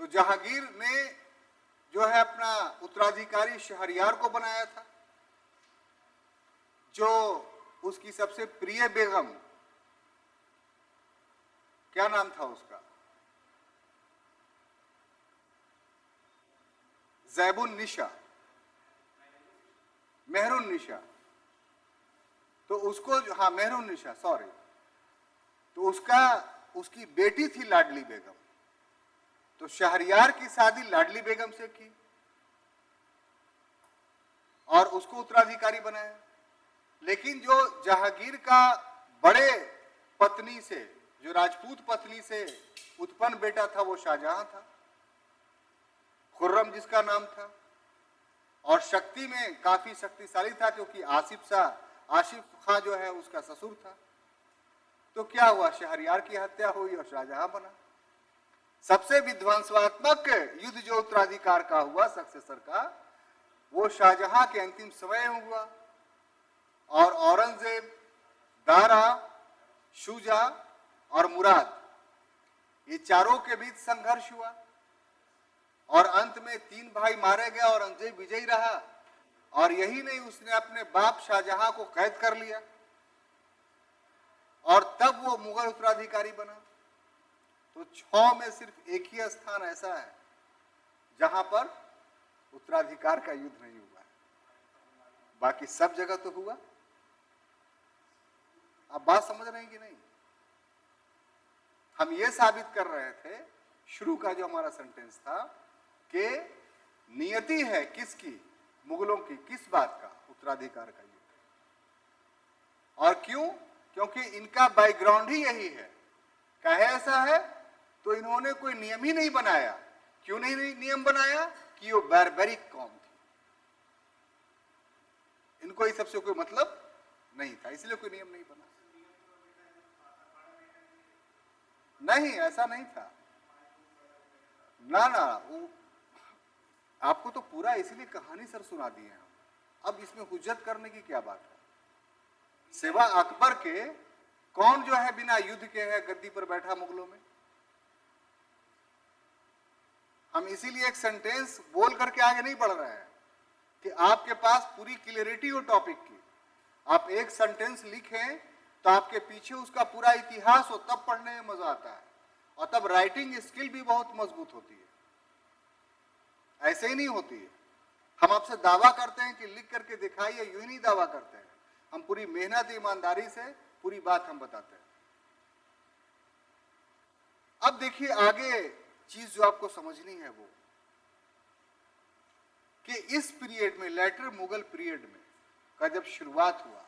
तो जहांगीर ने जो है अपना उत्तराधिकारी शहरयार को बनाया था, जो उसकी सबसे प्रिय बेगम, क्या नाम था उसका? जैबुन निशा, मेहरुन निशा। तो उसको, हाँ मेहरुन निशा, सॉरी, तो उसकी बेटी थी लाडली बेगम, तो शहरयार की शादी लाडली बेगम से की और उसको उत्तराधिकारी बनाया। लेकिन जो जहांगीर का बड़े पत्नी से, जो राजपूत पत्नी से उत्पन्न बेटा था, वो शाहजहां था, खुर्रम जिसका नाम था, और शक्ति में काफी शक्तिशाली था क्योंकि आसिफ खां जो है उसका ससुर था। तो क्या हुआ? शहरयार की हत्या हुई और शाहजहां बना। सबसे विध्वंसात्मक युद्ध जो उत्तराधिकार का हुआ, सक्सेसर का, वो शाहजहां के अंतिम समय में हुआ, और औरंगजेब, दारा, शुजा और मुराद, ये चारों के बीच संघर्ष हुआ, और अंत में 3 भाई मारे गए और औरंगजेब विजयी रहा। और यही नहीं, उसने अपने बाप शाहजहां को कैद कर लिया, और तब वो मुगल उत्तराधिकारी बना। तो 6 में सिर्फ एक ही स्थान ऐसा है जहां पर उत्तराधिकार का युद्ध नहीं हुआ है, बाकी सब जगह तो हुआ। आप बात समझ रहे हैं कि नहीं? हम ये साबित कर रहे थे, शुरू का जो हमारा सेंटेंस था, कि नियति है किसकी? मुगलों की। किस बात का? उत्तराधिकार का युद्ध। और क्यों? क्योंकि इनका बैकग्राउंड ही यही है। कहे ऐसा है तो इन्होंने कोई नियम ही नहीं बनाया। क्यों नहीं नियम बनाया? कि वो बारबैरिक कौम थी, इनको इस सबसे कोई मतलब नहीं था, इसलिए कोई नियम नहीं बना। नहीं, ऐसा नहीं था ना ना। वो आपको तो पूरा इसीलिए कहानी सर सुना दी है हम, अब इसमें हुज्जत करने की क्या बात है? सिवा अकबर के कौन जो है बिना युद्ध के है गद्दी पर बैठा मुगलों में? हम इसीलिए एक सेंटेंस बोल करके आगे नहीं बढ़ रहे हैं कि आपके पास पूरी क्लियरिटी हो टॉपिक की। आप एक सेंटेंस लिखें तो आपके पीछे उसका पूरा इतिहास हो, तब पढ़ने में मजा आता है, और तब राइटिंग स्किल भी बहुत मजबूत होती है। ऐसे ही नहीं होती है। हम आपसे दावा करते हैं कि लिख करके दिखाइए, यूं ही नहीं दावा करते हैं। हम पूरी मेहनत, ईमानदारी से पूरी बात हम बताते हैं। अब देखिए आगे चीज जो आपको समझनी है वो कि इस पीरियड में, लेटर मुगल पीरियड में का जब शुरुआत हुआ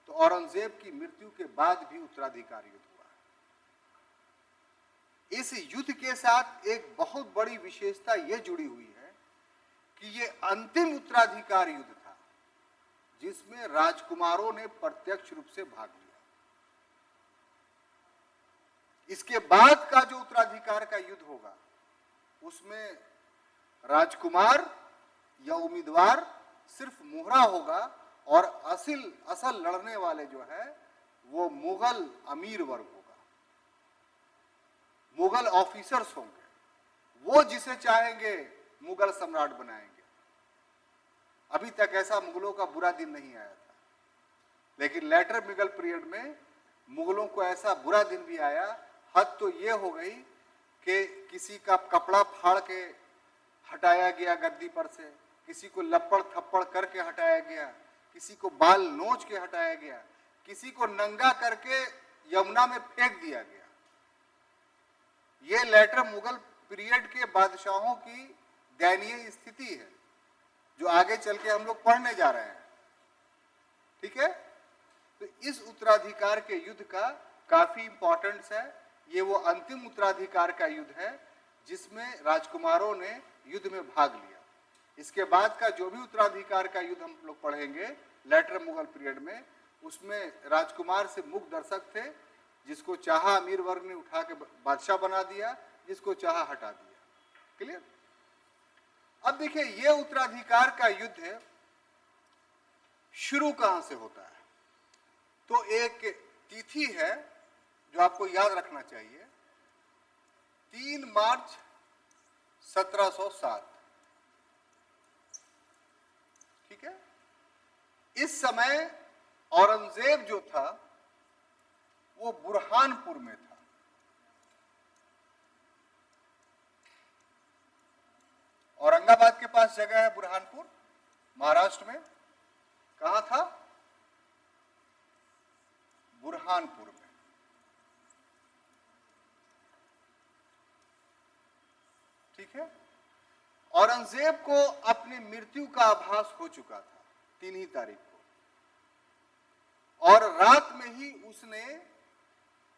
तो औरंगजेब की मृत्यु के बाद भी उत्तराधिकार युद्ध हुआ। इस युद्ध के साथ एक बहुत बड़ी विशेषता यह जुड़ी हुई है कि यह अंतिम उत्तराधिकार युद्ध था जिसमें राजकुमारों ने प्रत्यक्ष रूप से भाग लिया। इसके बाद का जो उत्तराधिकार का युद्ध होगा उसमें राजकुमार या उम्मीदवार सिर्फ मोहरा होगा और असल लड़ने वाले जो है वो मुगल अमीर वर्ग होगा, मुगल ऑफिसर्स होंगे, वो जिसे चाहेंगे मुगल सम्राट बनाएंगे। अभी तक ऐसा मुगलों का बुरा दिन नहीं आया था, लेकिन लेटर मुगल पीरियड में मुगलों को ऐसा बुरा दिन भी आया। हद तो ये हो गई कि किसी का कपड़ा फाड़ के हटाया गया गद्दी पर से, किसी को लपड़ थप्पड़ करके हटाया गया, किसी को बाल नोच के हटाया गया, किसी को नंगा करके यमुना में फेंक दिया गया। ये लेटर मुगल पीरियड के बादशाहों की दयनीय स्थिति है जो आगे चल के हम लोग पढ़ने जा रहे हैं। ठीक है, तो इस उत्तराधिकार के युद्ध का काफी इंपॉर्टेंस है। ये वो अंतिम उत्तराधिकार का युद्ध है जिसमें राजकुमारों ने युद्ध में भाग लिया। इसके बाद का जो भी उत्तराधिकार का युद्ध हम लोग पढ़ेंगे लेटर मुगल पीरियड में, उसमें राजकुमार से मुख दर्शक थे, जिसको चाहा अमीर वर्ग ने उठा के बादशाह बना दिया, जिसको चाहा हटा दिया। क्लियर? अब देखिए ये उत्तराधिकार का युद्ध है, शुरू कहां से होता है? तो एक तिथि है जो आपको याद रखना चाहिए, 3 मार्च 1707। ठीक है, इस समय औरंगजेब जो था वो बुरहानपुर में था। औरंगाबाद के पास जगह है बुरहानपुर, महाराष्ट्र में। कहां था? बुरहानपुर में। ठीक है, औरंगजेब को अपनी मृत्यु का आभास हो चुका था 3 ही तारीख को, और रात में ही उसने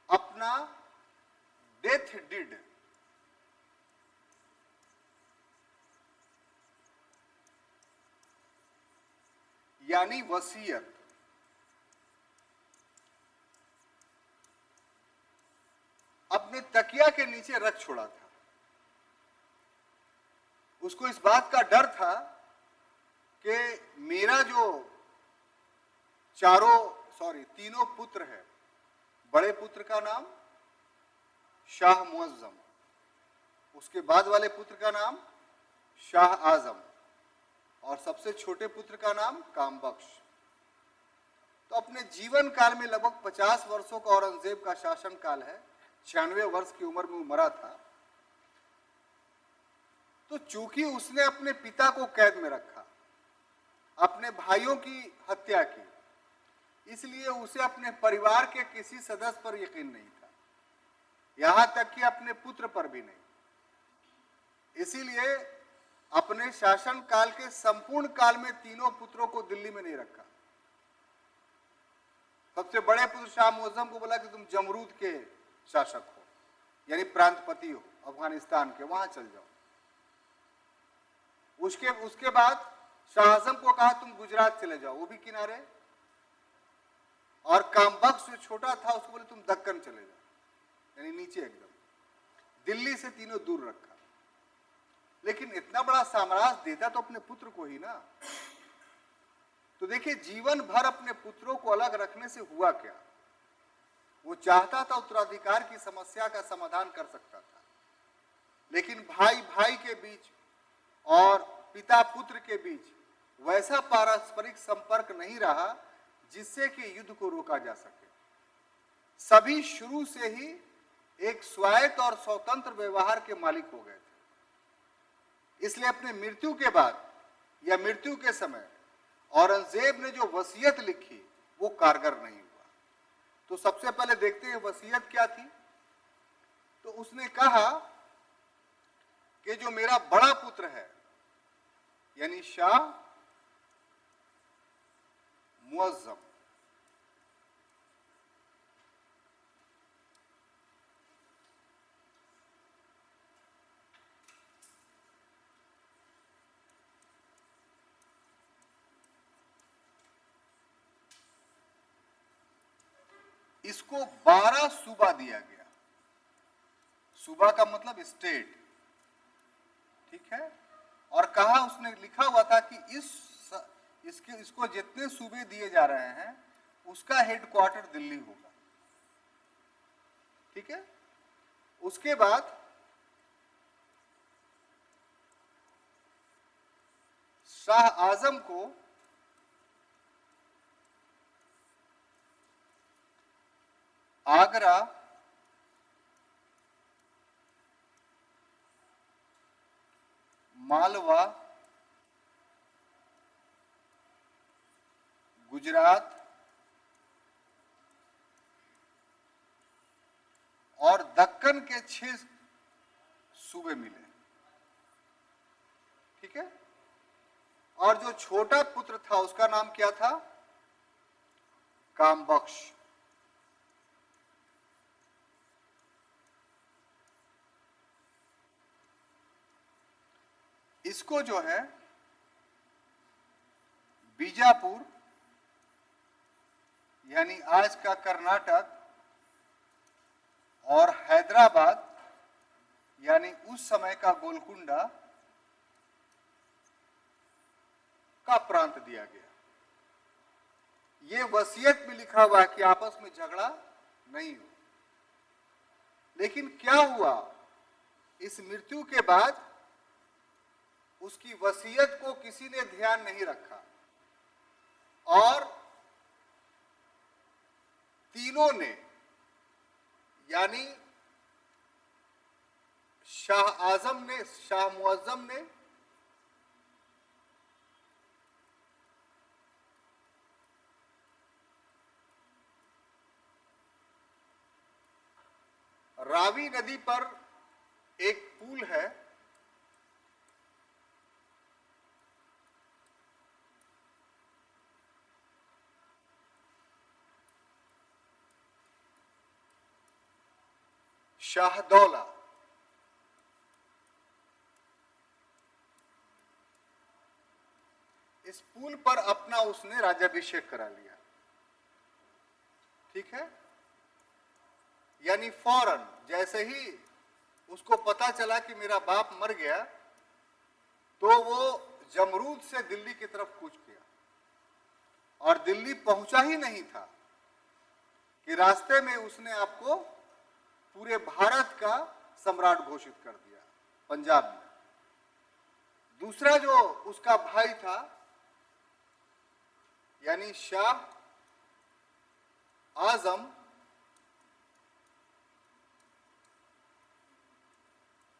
अपना डेथ डिड यानी वसीयत अपने तकिया के नीचे रख छोड़ा था। उसको इस बात का डर था कि मेरा जो तीनों पुत्र है, बड़े पुत्र का नाम शाह मुअज्जम, उसके बाद वाले पुत्र का नाम शाह आजम, और सबसे छोटे पुत्र का नाम कामबख्श। तो अपने जीवन काल में लगभग 50 वर्षों का औरंगजेब का शासन काल है, 96 वर्ष की उम्र में वो मरा था। तो चूंकि उसने अपने पिता को कैद में रखा, अपने भाइयों की हत्या की, इसलिए उसे अपने परिवार के किसी सदस्य पर यकीन नहीं था, यहां तक कि अपने पुत्र पर भी नहीं। इसीलिए अपने शासन काल के संपूर्ण काल में तीनों पुत्रों को दिल्ली में नहीं रखा। सबसे बड़े पुत्र शाह मुअज्जम को बोला कि तुम जमरूद के शासक हो, यानी प्रांतपति हो अफगानिस्तान के, वहां चल जाओ। उसके बाद शाह आजम को कहा तुम गुजरात चले जाओ, वो भी किनारे, और कामबख्श जो छोटा था उसको बोले तुम दक्कन चले जाओ, यानी नीचे एकदम। दिल्ली से तीनों दूर रखा। लेकिन इतना बड़ा साम्राज्य देता तो अपने पुत्र को ही ना। तो देखिए जीवन भर अपने पुत्रों को अलग रखने से हुआ क्या? वो चाहता था उत्तराधिकार की समस्या का समाधान कर सकता था, लेकिन भाई भाई के बीच और पिता पुत्र के बीच वैसा पारस्परिक संपर्क नहीं रहा जिससे कि युद्ध को रोका जा सके। सभी शुरू से ही एक स्वायत्त और स्वतंत्र व्यवहार के मालिक हो गए थे। इसलिए अपने मृत्यु के बाद या मृत्यु के समय औरंगजेब ने जो वसीयत लिखी वो कारगर नहीं हुआ। तो सबसे पहले देखते हैं वसीयत क्या थी। तो उसने कहा कि जो मेरा बड़ा पुत्र है यानी शाह मुअज्जम, इसको 12 सूबा दिया गया। सूबा का मतलब स्टेट, ठीक है। और कहा, उसने लिखा हुआ था कि इसको जितने सूबे दिए जा रहे हैं उसका हेडक्वार्टर दिल्ली होगा, ठीक है। उसके बाद शाह आजम को आगरा, मालवा, गुजरात और दक्कन के 6 सूबे मिले, ठीक है। और जो छोटा पुत्र था उसका नाम क्या था? कामबख्श। इसको जो है बीजापुर यानी आज का कर्नाटक और हैदराबाद यानी उस समय का गोलकुंडा का प्रांत दिया गया। ये वसीयत में लिखा हुआ है कि आपस में झगड़ा नहीं हो। लेकिन क्या हुआ, इस मृत्यु के बाद उसकी वसीयत को किसी ने ध्यान नहीं रखा और तीनों ने यानी शाह आजम ने, शाह मुअज्जम ने, रावी नदी पर एक पुल है, शाहदौला, इस पुल पर अपना उसने राज्याभिषेक करा लिया, ठीक है। यानी फौरन जैसे ही उसको पता चला कि मेरा बाप मर गया तो वो जमरूद से दिल्ली की तरफ कूच गया और दिल्ली पहुंचा ही नहीं था कि रास्ते में उसने आपको पूरे भारत का सम्राट घोषित कर दिया पंजाब में। दूसरा जो उसका भाई था यानी शाह आजम,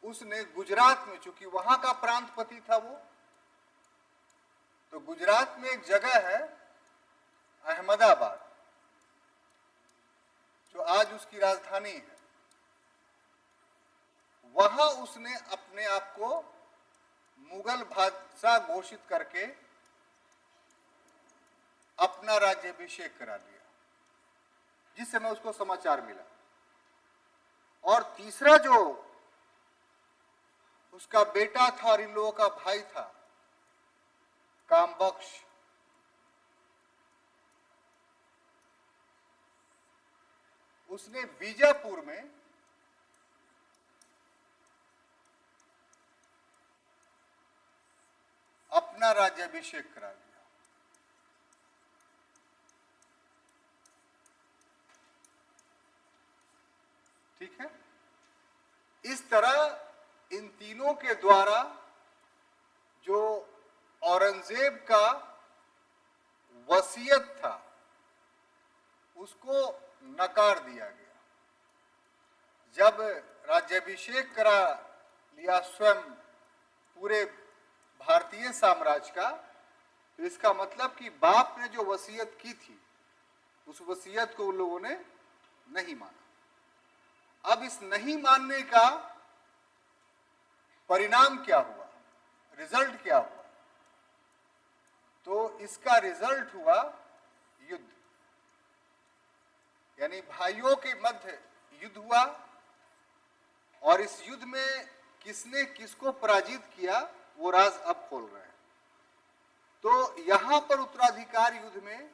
उसने गुजरात में, चूंकि वहां का प्रांतपति था वो, तो गुजरात में एक जगह है अहमदाबाद जो आज उसकी राजधानी है, वहां उसने अपने आप को मुगल बादशाह घोषित करके अपना राज्याभिषेक करा लिया, जिस समय उसको समाचार मिला। और तीसरा जो उसका बेटा था और इन लोगों का भाई था कामबख्श, उसने बीजापुर में अपना राज्याभिषेक करा लिया, ठीक है। इस तरह इन तीनों के द्वारा जो औरंगजेब का वसीयत था उसको नकार दिया गया। जब राज्याभिषेक करा लिया स्वयं पूरे भारतीय साम्राज्य का, तो इसका मतलब कि बाप ने जो वसीयत की थी उस वसीयत को उन लोगों ने नहीं माना। अब इस नहीं मानने का परिणाम क्या हुआ, रिजल्ट क्या हुआ? तो इसका रिजल्ट हुआ युद्ध, यानी भाइयों के मध्य युद्ध हुआ। और इस युद्ध में किसने किसको पराजित किया वो राज अब खोल रहे हैं। तो यहां पर उत्तराधिकार युद्ध में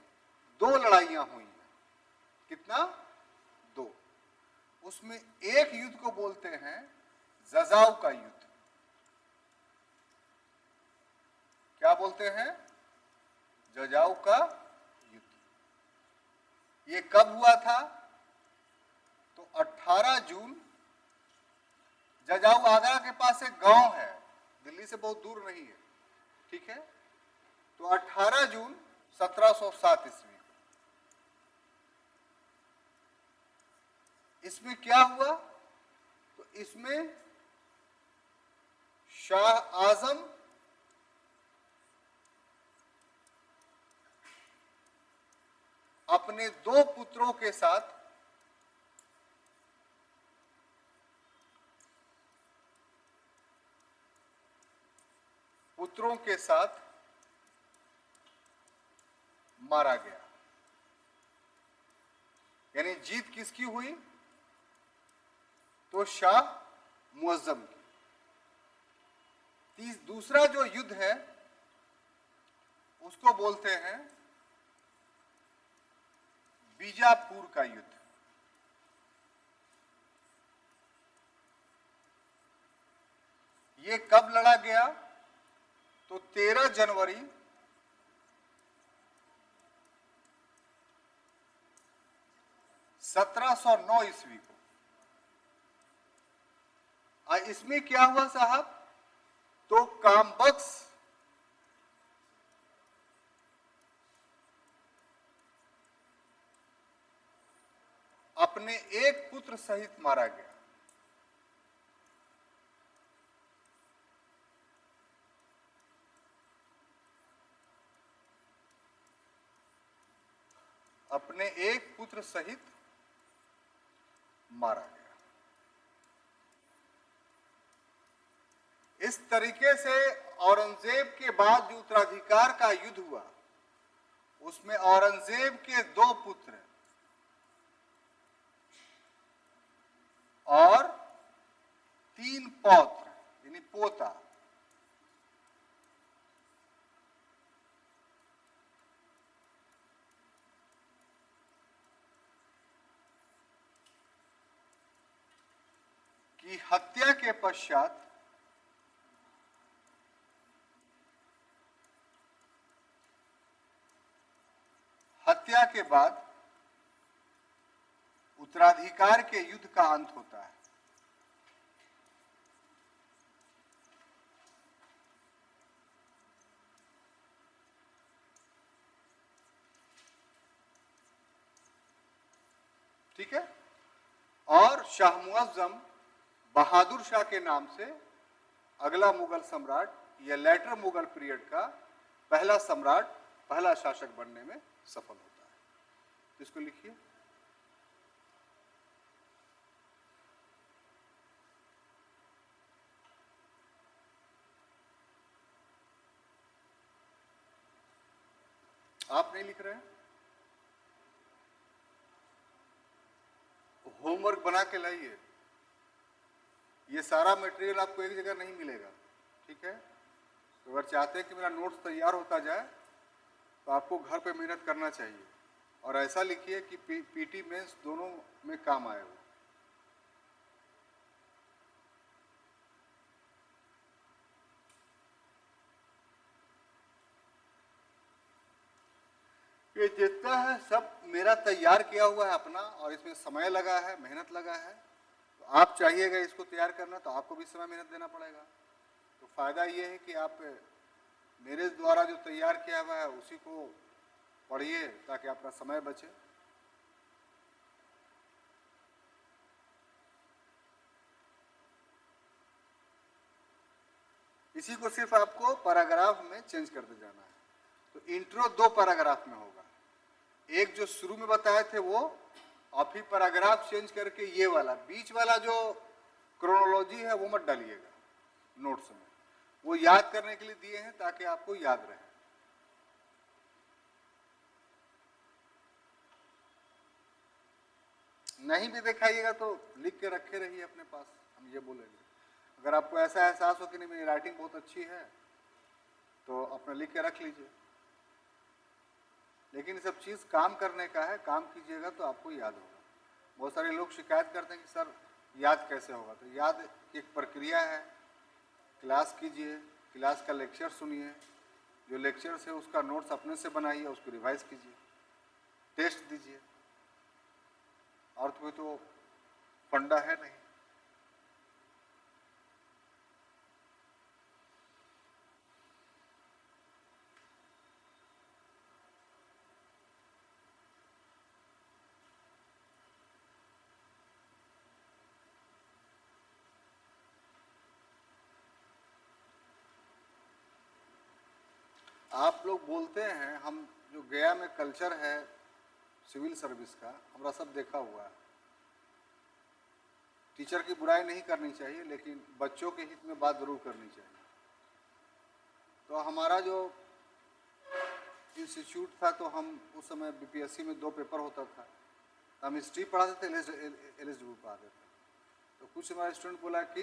2 लड़ाइयां हुई हैं। कितना? 2। उसमें एक युद्ध को बोलते हैं जजाव का युद्ध। क्या बोलते हैं? जजाव का युद्ध। ये कब हुआ था? तो 18 जून। जजाऊ आगरा के पास एक गांव है, दिल्ली से बहुत दूर नहीं है, ठीक है। तो 18 जून 1707 ईस्वी। इसमें क्या हुआ? तो इसमें शाह आजम अपने 2 पुत्रों के साथ मारा गया। यानी जीत किसकी हुई? तो शाह मुअज्जम की। दूसरा जो युद्ध है उसको बोलते हैं बीजापुर का युद्ध। ये कब लड़ा गया? तो 13 जनवरी 1709 ईस्वी को। इसमें क्या हुआ साहब? तो कामबख्श अपने एक पुत्र सहित मारा गया। अपने एक पुत्र सहित मारा गया। इस तरीके से औरंगजेब के बाद जो उत्तराधिकार का युद्ध हुआ उसमें औरंगजेब के 2 पुत्र और 3 पौत्र यानी पोता की हत्या के पश्चात हत्या के बाद उत्तराधिकार के युद्ध का अंत होता है। ठीक है। और शाह मुअज्जम बहादुर शाह के नाम से अगला मुगल सम्राट या लेटर मुगल पीरियड का पहला सम्राट, पहला शासक बनने में सफल होता है। इसको लिखिए। आप नहीं लिख रहे हैं? होमवर्क बना के लाइए। ये सारा मटेरियल आपको एक जगह नहीं मिलेगा, ठीक है। तो अगर चाहते हैं कि मेरा नोट्स तैयार होता जाए तो आपको घर पे मेहनत करना चाहिए और ऐसा लिखिए कि पीटी मेंस दोनों में काम आए वो। ये जितना है सब मेरा तैयार किया हुआ है अपना, और इसमें समय लगा है, मेहनत लगा है। तो आप चाहिएगा इसको तैयार करना तो आपको भी समय मेहनत देना पड़ेगा। तो फायदा ये है कि आप मेरे द्वारा जो तैयार किया हुआ है उसी को पढ़िए ताकि आपका समय बचे। इसी को सिर्फ आपको पैराग्राफ में चेंज करते जाना है। तो इंट्रो 2 पैराग्राफ में होगा। एक जो शुरू में बताए थे वो और फिर पैराग्राफ चेंज करके ये वाला बीच वाला जो क्रोनोलॉजी है वो मत डालिएगा नोट्स में, वो याद करने के लिए दिए हैं ताकि आपको याद रहे। नहीं भी दिखाइएगा तो लिख के रखे रहिए अपने पास, हम ये बोलेंगे। अगर आपको ऐसा एहसास हो कि नहीं मेरी राइटिंग बहुत अच्छी है तो अपने लिख के रख लीजिए, लेकिन ये सब चीज़ काम करने का है, काम कीजिएगा तो आपको याद होगा। बहुत सारे लोग शिकायत करते हैं कि सर याद कैसे होगा, तो याद की एक प्रक्रिया है। क्लास कीजिए, क्लास का लेक्चर सुनिए, जो लेक्चर्स है उसका नोट्स अपने से बनाइए, उसको रिवाइज कीजिए, टेस्ट दीजिए, और कोई तो फंडा है नहीं। आप लोग बोलते हैं, हम जो गया में कल्चर है सिविल सर्विस का, हमारा सब देखा हुआ है। टीचर की बुराई नहीं करनी चाहिए, लेकिन बच्चों के हित में बात जरूर करनी चाहिए। तो हमारा जो इंस्टीट्यूट था, तो हम उस समय बीपीएससी में 2 पेपर होता था, हम हिस्ट्री पढ़ाते थे, एलएसडब्ल्यू पढ़ाते थे। तो कुछ हमारे स्टूडेंट बोला कि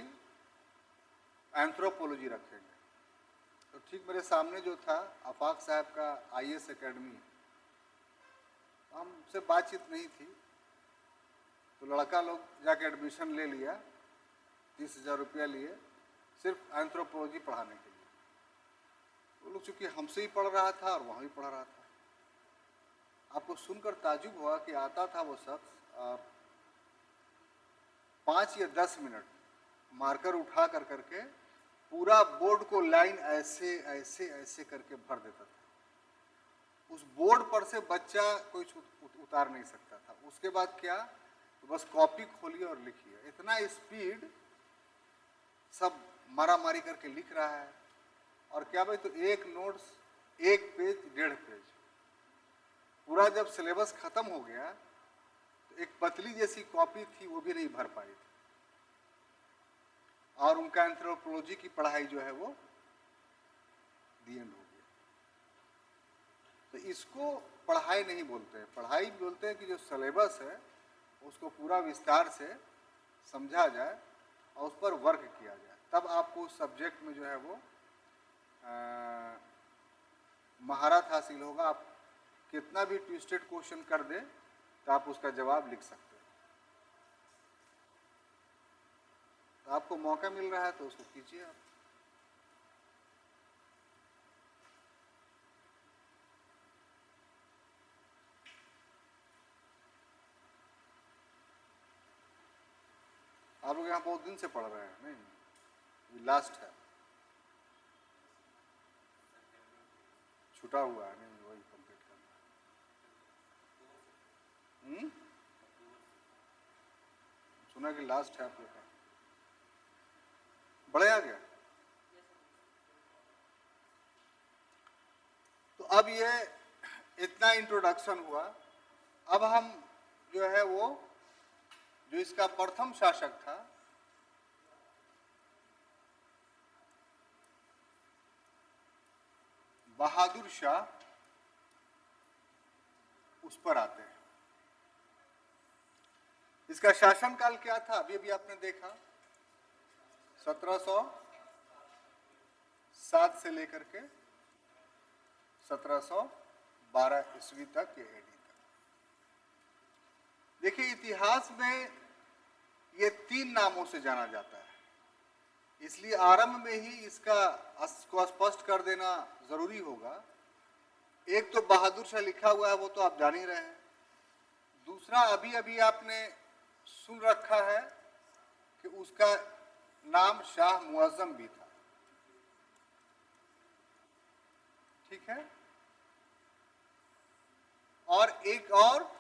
एंथ्रोपोलॉजी रखेंगे, तो ठीक मेरे सामने जो था आफाक साहब का आईएएस एकेडमी, हमसे बातचीत नहीं थी, तो लड़का लोग जाके एडमिशन ले लिया, 30,000 रुपया लिए सिर्फ एंथ्रोपोलॉजी पढ़ाने के लिए। वो लोग चूँकि हमसे ही पढ़ रहा था और वहाँ भी पढ़ रहा था। आपको सुनकर ताजुब हुआ कि आता था वो शख्स और 5 या 10 मिनट मार्कर उठा कर करके पूरा बोर्ड को लाइन ऐसे ऐसे ऐसे करके भर देता था। उस बोर्ड पर से बच्चा कोई उतार नहीं सकता था। उसके बाद क्या, तो बस कॉपी खोलिए और लिखिए। इतना स्पीड, सब मारा मारी करके लिख रहा है। और क्या भाई, तो एक नोट्स 1 पेज 1.5 पेज पूरा। जब सिलेबस खत्म हो गया तो एक पतली जैसी कॉपी थी वो भी नहीं भर पाई थी, और उनका एंथ्रोपोलॉजी की पढ़ाई जो है वो दी एंड हो गया। तो इसको पढ़ाई नहीं बोलते हैं, पढ़ाई बोलते हैं कि जो सिलेबस है उसको पूरा विस्तार से समझा जाए और उस पर वर्क किया जाए, तब आपको उस सब्जेक्ट में जो है वो महारत हासिल होगा। आप कितना भी ट्विस्टेड क्वेश्चन कर दे तो आप उसका जवाब लिख सकते हैं। तो आपको मौका मिल रहा है तो उसको कीजिए आप। आप लोग यहाँ बहुत दिन से पढ़ रहे हैं, नहीं? ये लास्ट है, छूटा हुआ है, नहीं वही कंप्लीट करना है। सुना कि लास्ट है आप लोग का, बढ़े आ गया। तो अब ये इतना इंट्रोडक्शन हुआ। अब हम जो है वो, जो इसका प्रथम शासक था बहादुर शाह, उस पर आते हैं। इसका शासनकाल क्या था, अभी अभी आपने देखा, 1707 से लेकर के 1712 ईस्वी तक, ये एडी तक। देखिए, इतिहास में ये 3 नामों से जाना जाता है, इसलिए आरंभ में ही इसका को स्पष्ट कर देना जरूरी होगा। एक तो बहादुर शाह लिखा हुआ है, वो तो आप जान ही रहे हैं। दूसरा, अभी अभी आपने सुन रखा है कि उसका नाम शाह मुअज्जम भी था, ठीक है। और एक और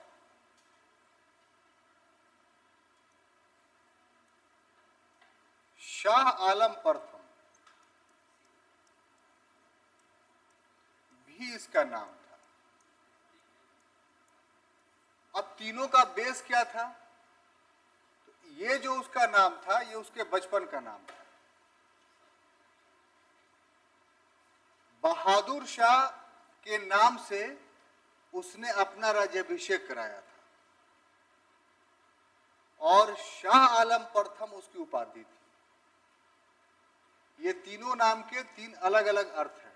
शाह आलम प्रथम भी इसका नाम था। अब तीनों का बेस क्या था? तो ये जो उसका नाम था, ये उसके बचपन का नाम था। बहादुर शाह के नाम से उसने अपना राज्याभिषेक कराया था और शाह आलम प्रथम उसकी उपाधि थी। ये तीनों नाम के तीन अलग अलग अर्थ हैं।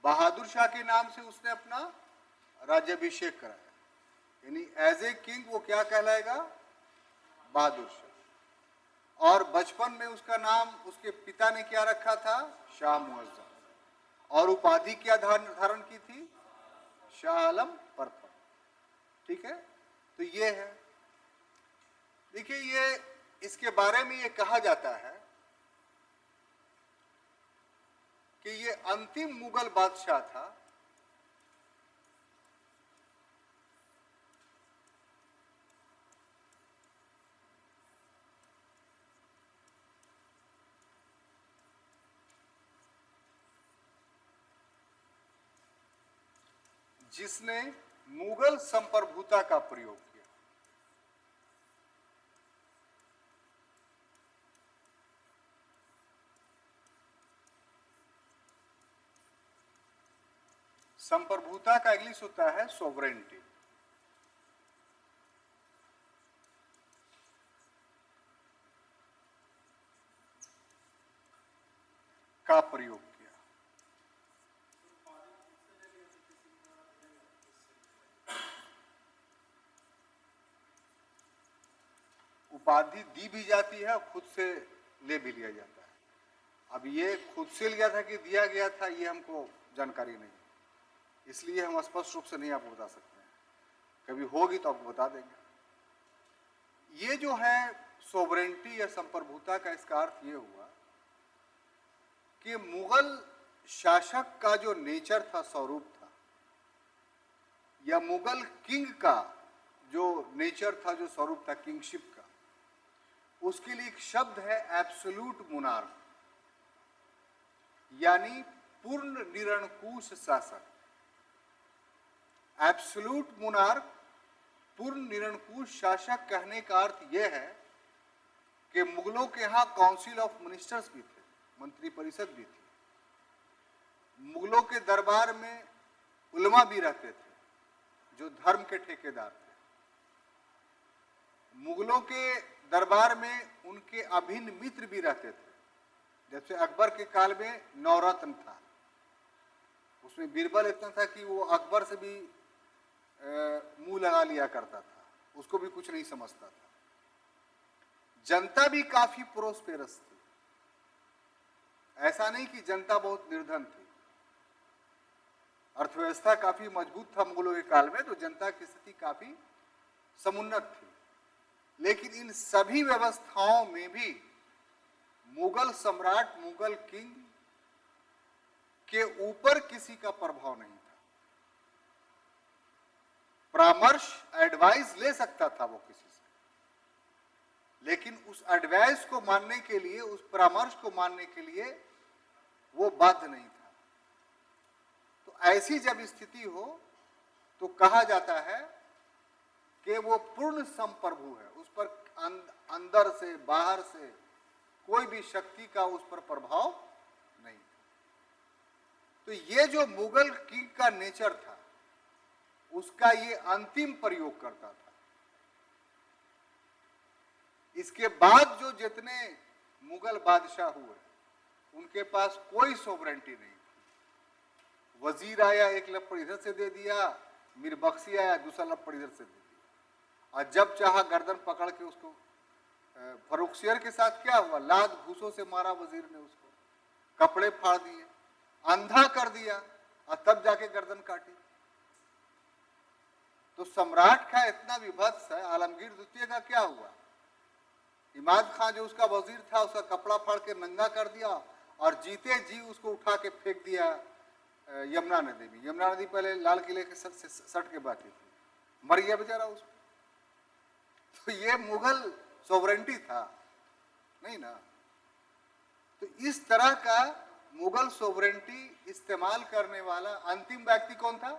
बहादुर शाह के नाम से उसने अपना राज्याभिषेक कराया, यानी एज ए किंग वो क्या कहलाएगा? बहादुर शाह। और बचपन में उसका नाम उसके पिता ने क्या रखा था? शाह मुअज्जम। और उपाधि क्या धारण की थी? शाह आलम प्रथम। ठीक है, तो ये है। देखिए, ये इसके बारे में ये कहा जाता है कि ये अंतिम मुगल बादशाह था जिसने मुगल संप्रभुता का प्रयोग किया। संप्रभुता का इंग्लिश होता है सोवरेनिटी। का प्रयोग किया। उपाधि दी भी जाती है और खुद से ले भी लिया जाता है। अब ये खुद से लिया था कि दिया गया था, ये हमको जानकारी नहीं, इसलिए हम स्पष्ट रूप से नहीं आपको बता सकते हैं। कभी होगी तो आपको बता देंगे। ये जो है सोवरेनिटी या संप्रभुता का, इसका अर्थ ये हुआ कि मुगल शासक का जो नेचर था, स्वरूप था, या मुगल किंग का जो नेचर था, जो स्वरूप था किंगशिप का, उसके लिए एक शब्द है एब्सोल्यूट मोनार्क, यानी पूर्ण निरंकुश शासक। एब्सोल्यूट मोनार्क, पूर्ण निरंकुश शासक कहने का अर्थ यह है कि मुगलों के यहां काउंसिल ऑफ मिनिस्टर्स भी थे, मंत्री परिषद भी थी। मुगलों के दरबार में उलमा भी रहते थे जो धर्म के ठेकेदार थे। मुगलों के दरबार में उनके अभिन्न मित्र भी रहते थे। जैसे अकबर के काल में नवरत्न था, उसमें बीरबल इतना था कि वो अकबर से भी मुंह लगा लिया करता था, उसको भी कुछ नहीं समझता था। जनता भी काफी प्रोस्पेरस थी, ऐसा नहीं कि जनता बहुत निर्धन थी। अर्थव्यवस्था काफी मजबूत था मुगलों के काल में, तो जनता की स्थिति काफी समुन्नत थी। लेकिन इन सभी व्यवस्थाओं में भी मुगल सम्राट, मुगल किंग के ऊपर किसी का प्रभाव नहीं था। परामर्श, एडवाइस ले सकता था वो किसी से, लेकिन उस एडवाइस को मानने के लिए, उस परामर्श को मानने के लिए वो बाध्य नहीं था। तो ऐसी जब स्थिति हो तो कहा जाता है कि वो पूर्ण संप्रभु है, उस पर अंदर से बाहर से कोई भी शक्ति का उस पर प्रभाव नहीं। तो ये जो मुगल किंग का नेचर था, उसका ये अंतिम प्रयोग करता था। इसके बाद जो जितने मुगल बादशाह हुए, उनके पास कोई सोवरेंटी नहीं थी। वजीर आया, एक लपड़ इधर से दे दिया, मीर बख्शी आया, दूसरा लपड़ इधर से दे दिया, और जब चाहा गर्दन पकड़ के उसको, फरुखसियर के साथ क्या हुआ, लात घूसों से मारा वजीर ने उसको, कपड़े फाड़ दिए, अंधा कर दिया, और तब जाके गर्दन काटी। तो सम्राट का इतना विभत्स है। आलमगीर द्वितीय का क्या हुआ, इमाद खान जो उसका वजीर था, उसका कपड़ा फाड़ के नंगा कर दिया और जीते जी उसको उठा के फेंक दिया यमुना नदी में। यमुना नदी पहले लाल किले के सट के बहती थी, मर गया बेचारा उसको। तो ये मुगल सोवरेंटी था नहीं ना। तो इस तरह का मुगल सोवरेंटी इस्तेमाल करने वाला अंतिम व्यक्ति कौन था?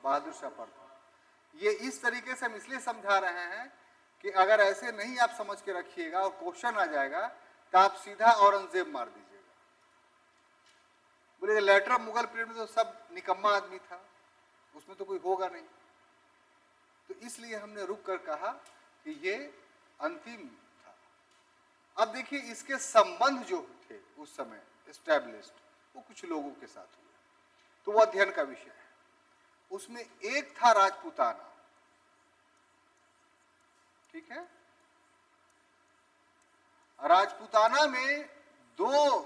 बहादुर शाह प्रथम। ये इस तरीके से हम इसलिए समझा रहे हैं कि अगर ऐसे नहीं आप समझ के रखिएगा और क्वेश्चन आ जाएगा तो आप सीधा औरंगजेब मार दीजिएगा। बोले लेटर ऑफ मुगल पीरियड में तो सब निकम्मा आदमी था, उसमें तो कोई होगा नहीं। तो इसलिए हमने रुक कर कहा कि ये अंतिम था। अब देखिए इसके संबंध जो थे उस समय एस्टैब्लिश्ड, वो कुछ लोगों के साथ हुए, तो वो अध्ययन का विषय है। उसमें एक था राजपूताना, ठीक है। राजपूताना में दो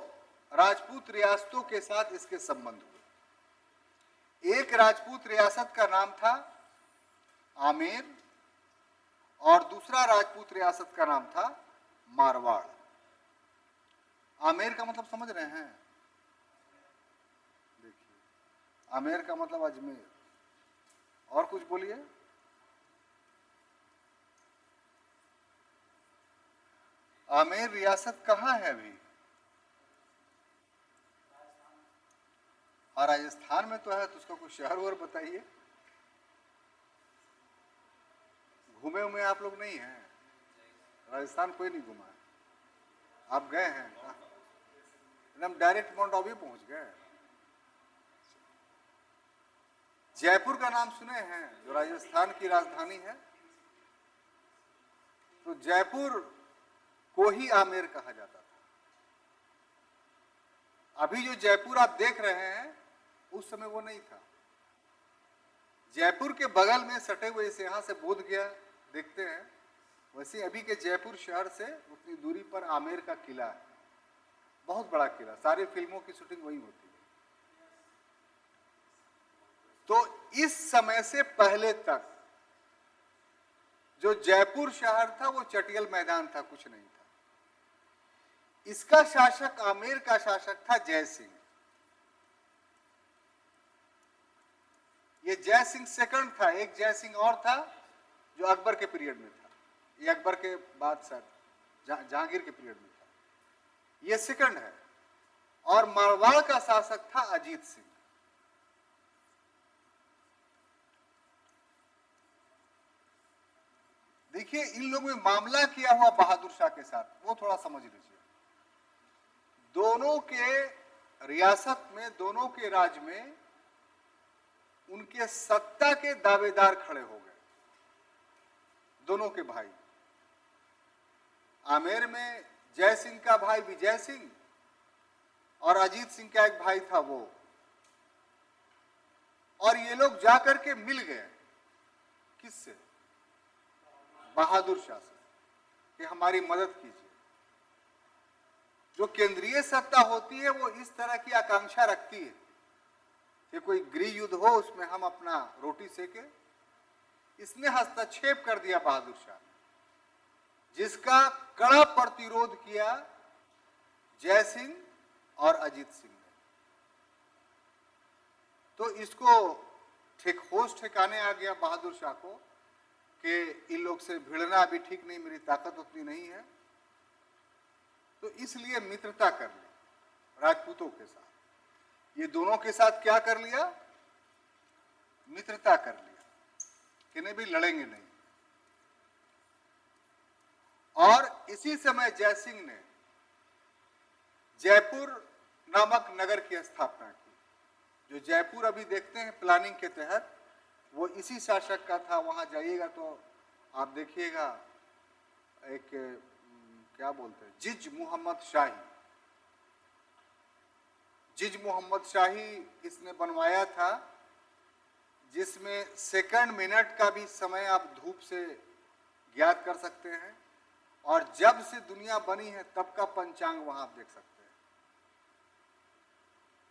राजपूत रियासतों के साथ इसके संबंध हुए। एक राजपूत रियासत का नाम था आमेर और दूसरा राजपूत रियासत का नाम था मारवाड़। आमेर का मतलब समझ रहे हैं? देखिए, आमेर का मतलब अजमेर। और कुछ बोलिए। आमेर रियासत कहाँ है अभी? और राजस्थान में तो है, तो उसका कुछ शहर और बताइए। घूमे हुए आप लोग नहीं हैं? राजस्थान कोई नहीं घुमा? आप गए हैं? एकदम डायरेक्ट माउंट आबू पहुंच गए। जयपुर का नाम सुने हैं, जो राजस्थान की राजधानी है? तो जयपुर को ही आमेर कहा जाता था। अभी जो जयपुर आप देख रहे हैं उस समय वो नहीं था। जयपुर के बगल में सटे हुए, इसे यहां से बोध गया देखते हैं, वैसे अभी के जयपुर शहर से उतनी दूरी पर आमेर का किला है, बहुत बड़ा किला, सारी फिल्मों की शूटिंग वहीं होती है। तो इस समय से पहले तक जो जयपुर शहर था वो चटियल मैदान था, कुछ नहीं था। इसका शासक, आमेर का शासक था जय सिंह। ये जय सिंह सेकंड था। एक जय सिंह और था जो अकबर के पीरियड में था, ये अकबर के बाद शायद जहांगीर के पीरियड में था, ये सेकंड है। और मारवाड़ का शासक था अजीत सिंह। देखिए इन लोगों में मामला किया हुआ बहादुर शाह के साथ, वो थोड़ा समझ लीजिए। दोनों के रियासत में, दोनों के राज में उनके सत्ता के दावेदार खड़े हो गए, दोनों के भाई। आमेर में जय सिंह का भाई विजय सिंह और अजीत सिंह का एक भाई था वो, और ये लोग जाकर के मिल गए किससे? बहादुर शाह से, कि हमारी मदद कीजिए। जो केंद्रीय सत्ता होती है वो इस तरह की आकांक्षा रखती है कि कोई गृह युद्ध हो, उसमें हम अपना रोटी सेके। इसने हस्तक्षेप कर दिया बहादुर शाह ने, जिसका कड़ा प्रतिरोध किया जय सिंह और अजीत सिंह ने। तो इसको होश ठिकाने आ गया बहादुर शाह को कि इन लोग से भिड़ना अभी ठीक नहीं, मेरी ताकत उतनी नहीं है। तो इसलिए मित्रता कर ली राजपूतों के साथ। ये दोनों के साथ क्या कर लिया? मित्रता कर लिया कि नहीं भी लड़ेंगे नहीं। और इसी समय जय सिंह ने जयपुर नामक नगर की स्थापना की। जो जयपुर अभी देखते हैं प्लानिंग के तहत, वो इसी शासक का था। वहां जाइएगा तो आप देखिएगा, एक क्या बोलते हैं, जिज मोहम्मद शाही, जिज मोहम्मद शाही इसने बनवाया था, जिसमें सेकंड मिनट का भी समय आप धूप से ज्ञात कर सकते हैं, और जब से दुनिया बनी है तब का पंचांग वहां आप देख सकते हैं।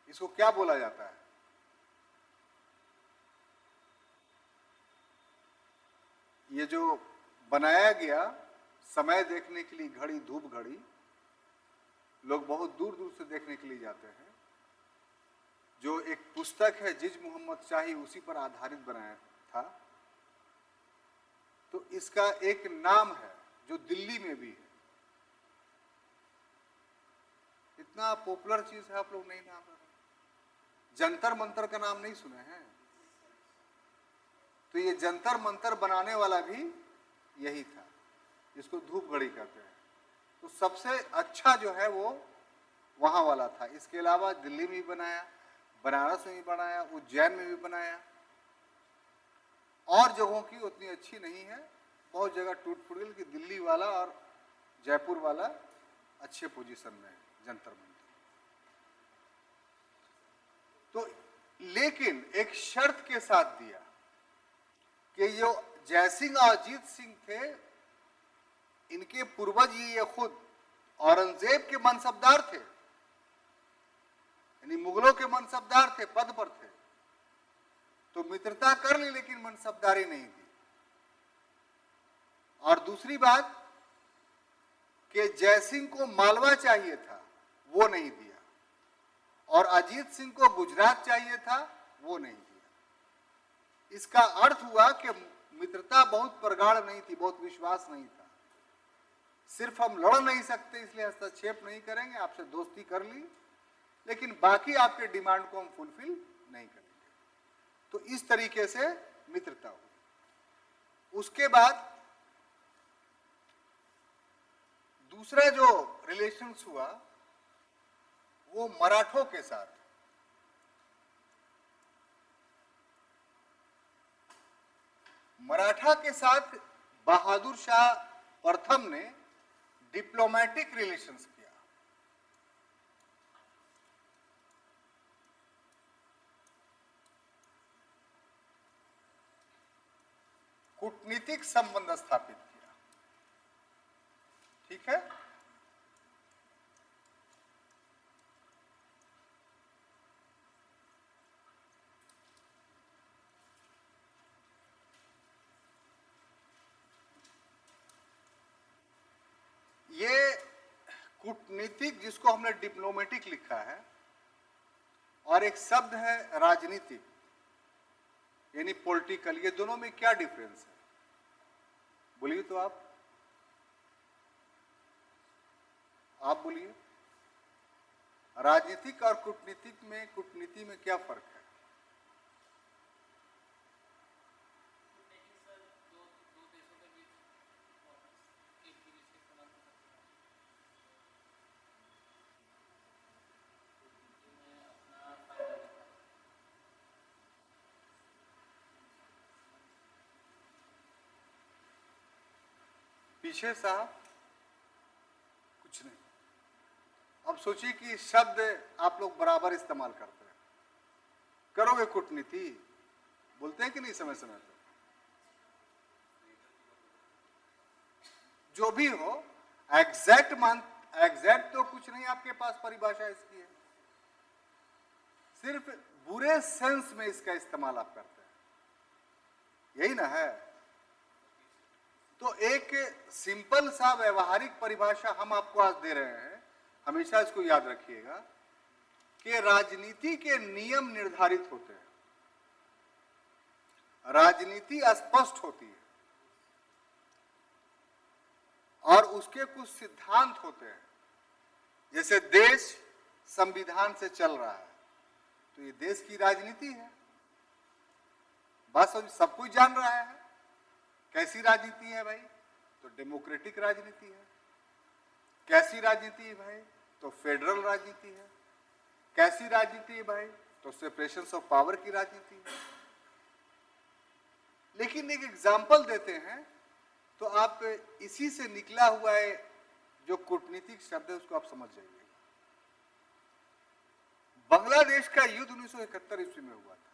इसको क्या बोला जाता है? ये जो बनाया गया समय देखने के लिए घड़ी, धूप घड़ी, लोग बहुत दूर दूर से देखने के लिए जाते हैं। जो एक पुस्तक है जिज मोहम्मद शाही, उसी पर आधारित बनाया था। तो इसका एक नाम है जो दिल्ली में भी है। इतना पॉपुलर चीज है, आप लोग नहीं नाम रहे। जंतर मंतर का नाम नहीं सुने हैं? तो ये जंतर मंतर बनाने वाला भी यही था, जिसको धूप घड़ी कहते हैं। तो सबसे अच्छा जो है वो वहां वाला था। इसके अलावा दिल्ली में भी बनाया, बनारस में भी बनाया, उज्जैन में भी बनाया, और जगहों की उतनी अच्छी नहीं है, बहुत जगह टूट फूट गई, कि दिल्ली वाला और जयपुर वाला अच्छे पोजीशन में है जंतर मंतर। तो लेकिन एक शर्त के साथ दिया कि जो जयसिंह और अजीत सिंह थे, इनके पूर्वज ये खुद औरंगजेब के मनसबदार थे, यानी मुगलों के मनसबदार थे, पद पर थे, तो मित्रता कर ली लेकिन मनसबदारी नहीं दी। और दूसरी बात कि जयसिंह को मालवा चाहिए था, वो नहीं दिया, और अजीत सिंह को गुजरात चाहिए था, वो नहीं दिया। इसका अर्थ हुआ कि मित्रता बहुत प्रगाढ़ नहीं थी, बहुत विश्वास नहीं था। सिर्फ हम लड़ नहीं सकते इसलिए हस्तक्षेप नहीं करेंगे, आपसे दोस्ती कर ली, लेकिन बाकी आपके डिमांड को हम फुलफिल नहीं करेंगे। तो इस तरीके से मित्रता हुई। उसके बाद दूसरा जो रिलेशंस हुआ वो मराठों के साथ। मराठा के साथ बहादुर शाह प्रथम ने डिप्लोमेटिक रिलेशंस किया। कूटनीतिक संबंध स्थापित किया। ठीक है, ये कूटनीतिक जिसको हमने डिप्लोमेटिक लिखा है, और एक शब्द है राजनीतिक यानी पॉलिटिकल, ये दोनों में क्या डिफरेंस है बोलिए तो आप बोलिए। राजनीतिक और कूटनीतिक में, कूटनीति में क्या फर्क है? पीछे साहब कुछ नहीं। अब सोचिए कि शब्द आप लोग बराबर इस्तेमाल करते हैं, करोगे कूटनीति, बोलते हैं कि नहीं समय समय पर? जो भी हो, एग्जैक्ट तो कुछ नहीं आपके पास परिभाषा इसकी है, सिर्फ बुरे सेंस में इसका इस्तेमाल आप करते हैं, यही ना है। तो एक सिंपल सा व्यवहारिक परिभाषा हम आपको आज दे रहे हैं, हमेशा इसको याद रखिएगा कि राजनीति के नियम निर्धारित होते हैं, राजनीति स्पष्ट होती है, और उसके कुछ सिद्धांत होते हैं। जैसे देश संविधान से चल रहा है, तो ये देश की राजनीति है, बस सब कुछ जान रहा है। कैसी राजनीति है भाई? तो डेमोक्रेटिक राजनीति है। कैसी राजनीति है भाई? तो फेडरल राजनीति है। कैसी राजनीति है भाई? तो सेपरेशन ऑफ पावर की राजनीति है। लेकिन एक एग्जाम्पल देते हैं तो आप इसी से निकला हुआ है जो कूटनीतिक शब्द है उसको आप समझ जाइए। बांग्लादेश का युद्ध 1971 ईस्वी में हुआ था,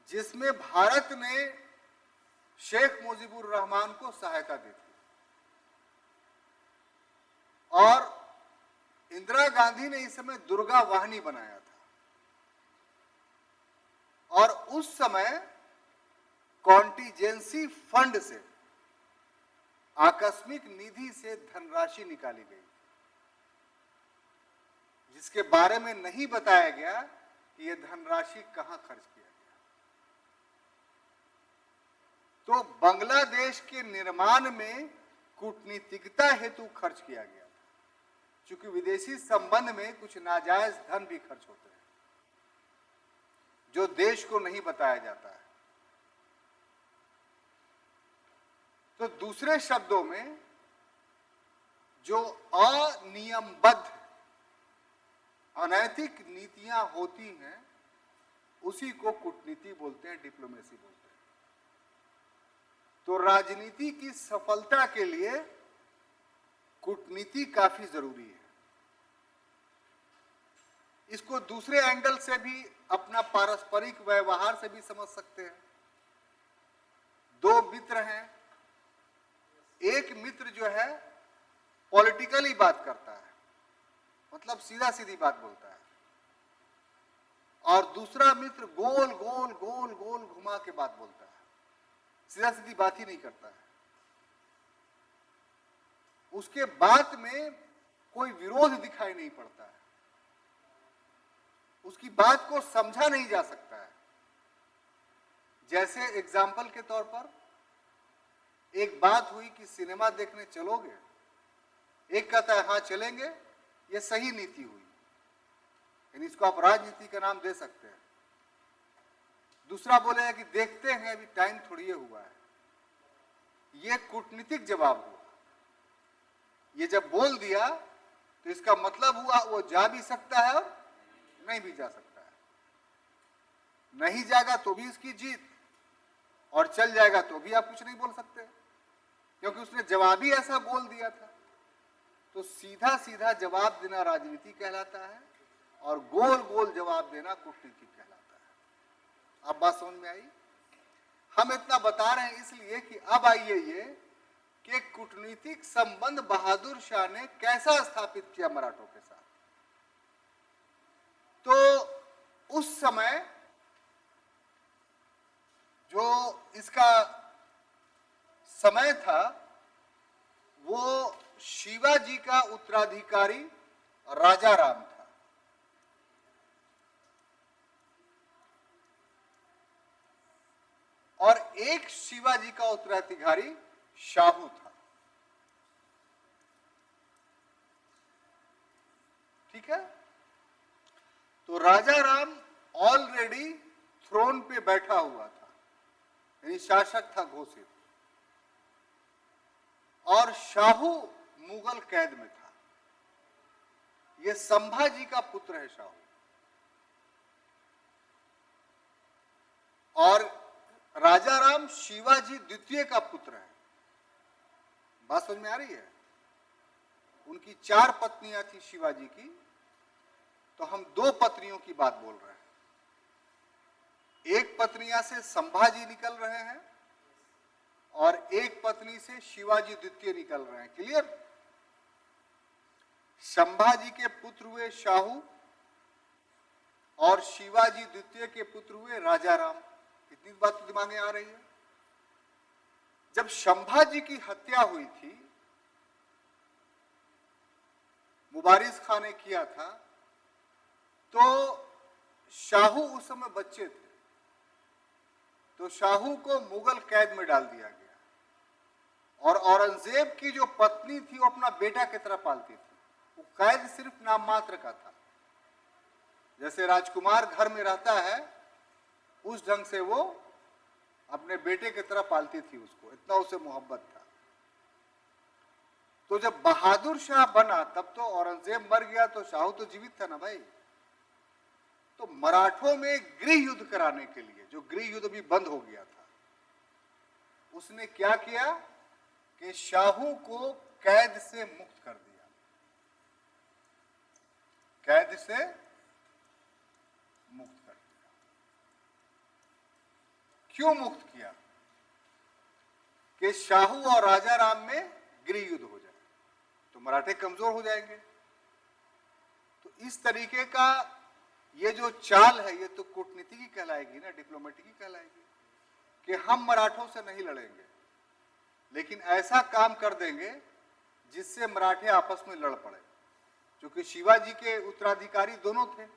जिसमें भारत ने शेख मुजीबुर रहमान को सहायता दी थी, और इंदिरा गांधी ने इस समय दुर्गा वाहिनी बनाया था, और उस समय कॉन्टीजेंसी फंड से, आकस्मिक निधि से धनराशि निकाली गई, जिसके बारे में नहीं बताया गया कि यह धनराशि कहां खर्च किया गया। तो बांग्लादेश के निर्माण में कूटनीतिकता हेतु खर्च किया गया था, क्योंकि विदेशी संबंध में कुछ नाजायज धन भी खर्च होते हैं। जो देश को नहीं बताया जाता है। तो दूसरे शब्दों में जो अनियमबद्ध अनैतिक नीतियां होती हैं उसी को कूटनीति बोलते हैं, डिप्लोमेसी बोलते हैं। तो राजनीति की सफलता के लिए कूटनीति काफी जरूरी है। इसको दूसरे एंगल से भी, अपना पारस्परिक व्यवहार से भी समझ सकते हैं। दो मित्र हैं, एक मित्र जो है पॉलिटिकली बात करता है, मतलब सीधा सीधी बात बोलता है, और दूसरा मित्र गोल गोल गोल गोल घुमा के बात बोलता है, सीधा सीधी बात ही नहीं करता है। उसके बात में कोई विरोध दिखाई नहीं पड़ता है, उसकी बात को समझा नहीं जा सकता है। जैसे एग्जाम्पल के तौर पर एक बात हुई कि सिनेमा देखने चलोगे, एक कहता है हाँ चलेंगे, ये सही नीति हुई, यानी इसको आप राजनीति का नाम दे सकते हैं। दूसरा बोलेगा कि देखते हैं, अभी टाइम थोड़ी हुआ है, ये कूटनीतिक जवाब हुआ। ये जब बोल दिया तो इसका मतलब हुआ वो जा भी सकता है और नहीं भी जा सकता है। नहीं जाएगा तो भी उसकी जीत, और चल जाएगा तो भी आप कुछ नहीं बोल सकते, क्योंकि उसने जवाब ही ऐसा बोल दिया था। तो सीधा सीधा जवाब देना राजनीति कहलाता है, और गोल गोल जवाब देना कूटनीति कहलाता है। अब बात समझ में आई? हम इतना बता रहे हैं इसलिए कि अब आइए ये कि कूटनीतिक संबंध बहादुर शाह ने कैसा स्थापित किया मराठों के साथ। तो उस समय जो इसका समय था वो शिवाजी का उत्तराधिकारी राजा राम था। और एक शिवाजी का उत्तराधिकारी शाहू था। ठीक है? तो राजा राम ऑलरेडी थ्रोन पे बैठा हुआ था, यानी शासक था घोषित, और शाहू मुगल कैद में था। यह संभाजी का पुत्र है शाहू, और राजा राम शिवाजी द्वितीय का पुत्र है। बात समझ में आ रही है? उनकी 4 पत्नियां थी शिवाजी की, तो हम 2 पत्नियों की बात बोल रहे हैं। एक पत्नियां से संभाजी निकल रहे हैं और एक पत्नी से शिवाजी द्वितीय निकल रहे हैं। क्लियर? संभाजी के पुत्र हुए शाहू और शिवाजी द्वितीय के पुत्र हुए राजा राम। इतनी बात तो दिमाग में आ रही है? जब संभाजी की हत्या हुई थी, मुबारिज खान ने किया था, तो शाहू उस समय बच्चे थे, तो शाहू को मुगल कैद में डाल दिया गया। और औरंगजेब की जो पत्नी थी वो अपना बेटा की तरह पालती थी। वो कैद सिर्फ नाम मात्र का था। जैसे राजकुमार घर में रहता है उस ढंग से वो अपने बेटे की तरह पालती थी उसको, इतना उसे मोहब्बत था। तो जब बहादुर शाह बना तब तो औरंगजेब मर गया, तो शाहू तो जीवित था ना भाई। तो मराठों में गृह युद्ध कराने के लिए, जो गृह युद्ध भी बंद हो गया था, उसने क्या किया कि शाहू को कैद से मुक्त कर दिया। कैद से मुक्त कर दिया। क्यों मुक्त किया? कि शाहू और राजा राम में गृह युद्ध हो जाए तो मराठे कमजोर हो जाएंगे। तो इस तरीके का ये जो चाल है, ये तो कूटनीति की कहलाएगी ना, डिप्लोमेटिक की कहलाएगी, कि हम मराठों से नहीं लड़ेंगे, लेकिन ऐसा काम कर देंगे जिससे मराठे आपस में लड़ पड़े, क्योंकि शिवाजी के उत्तराधिकारी दोनों थे।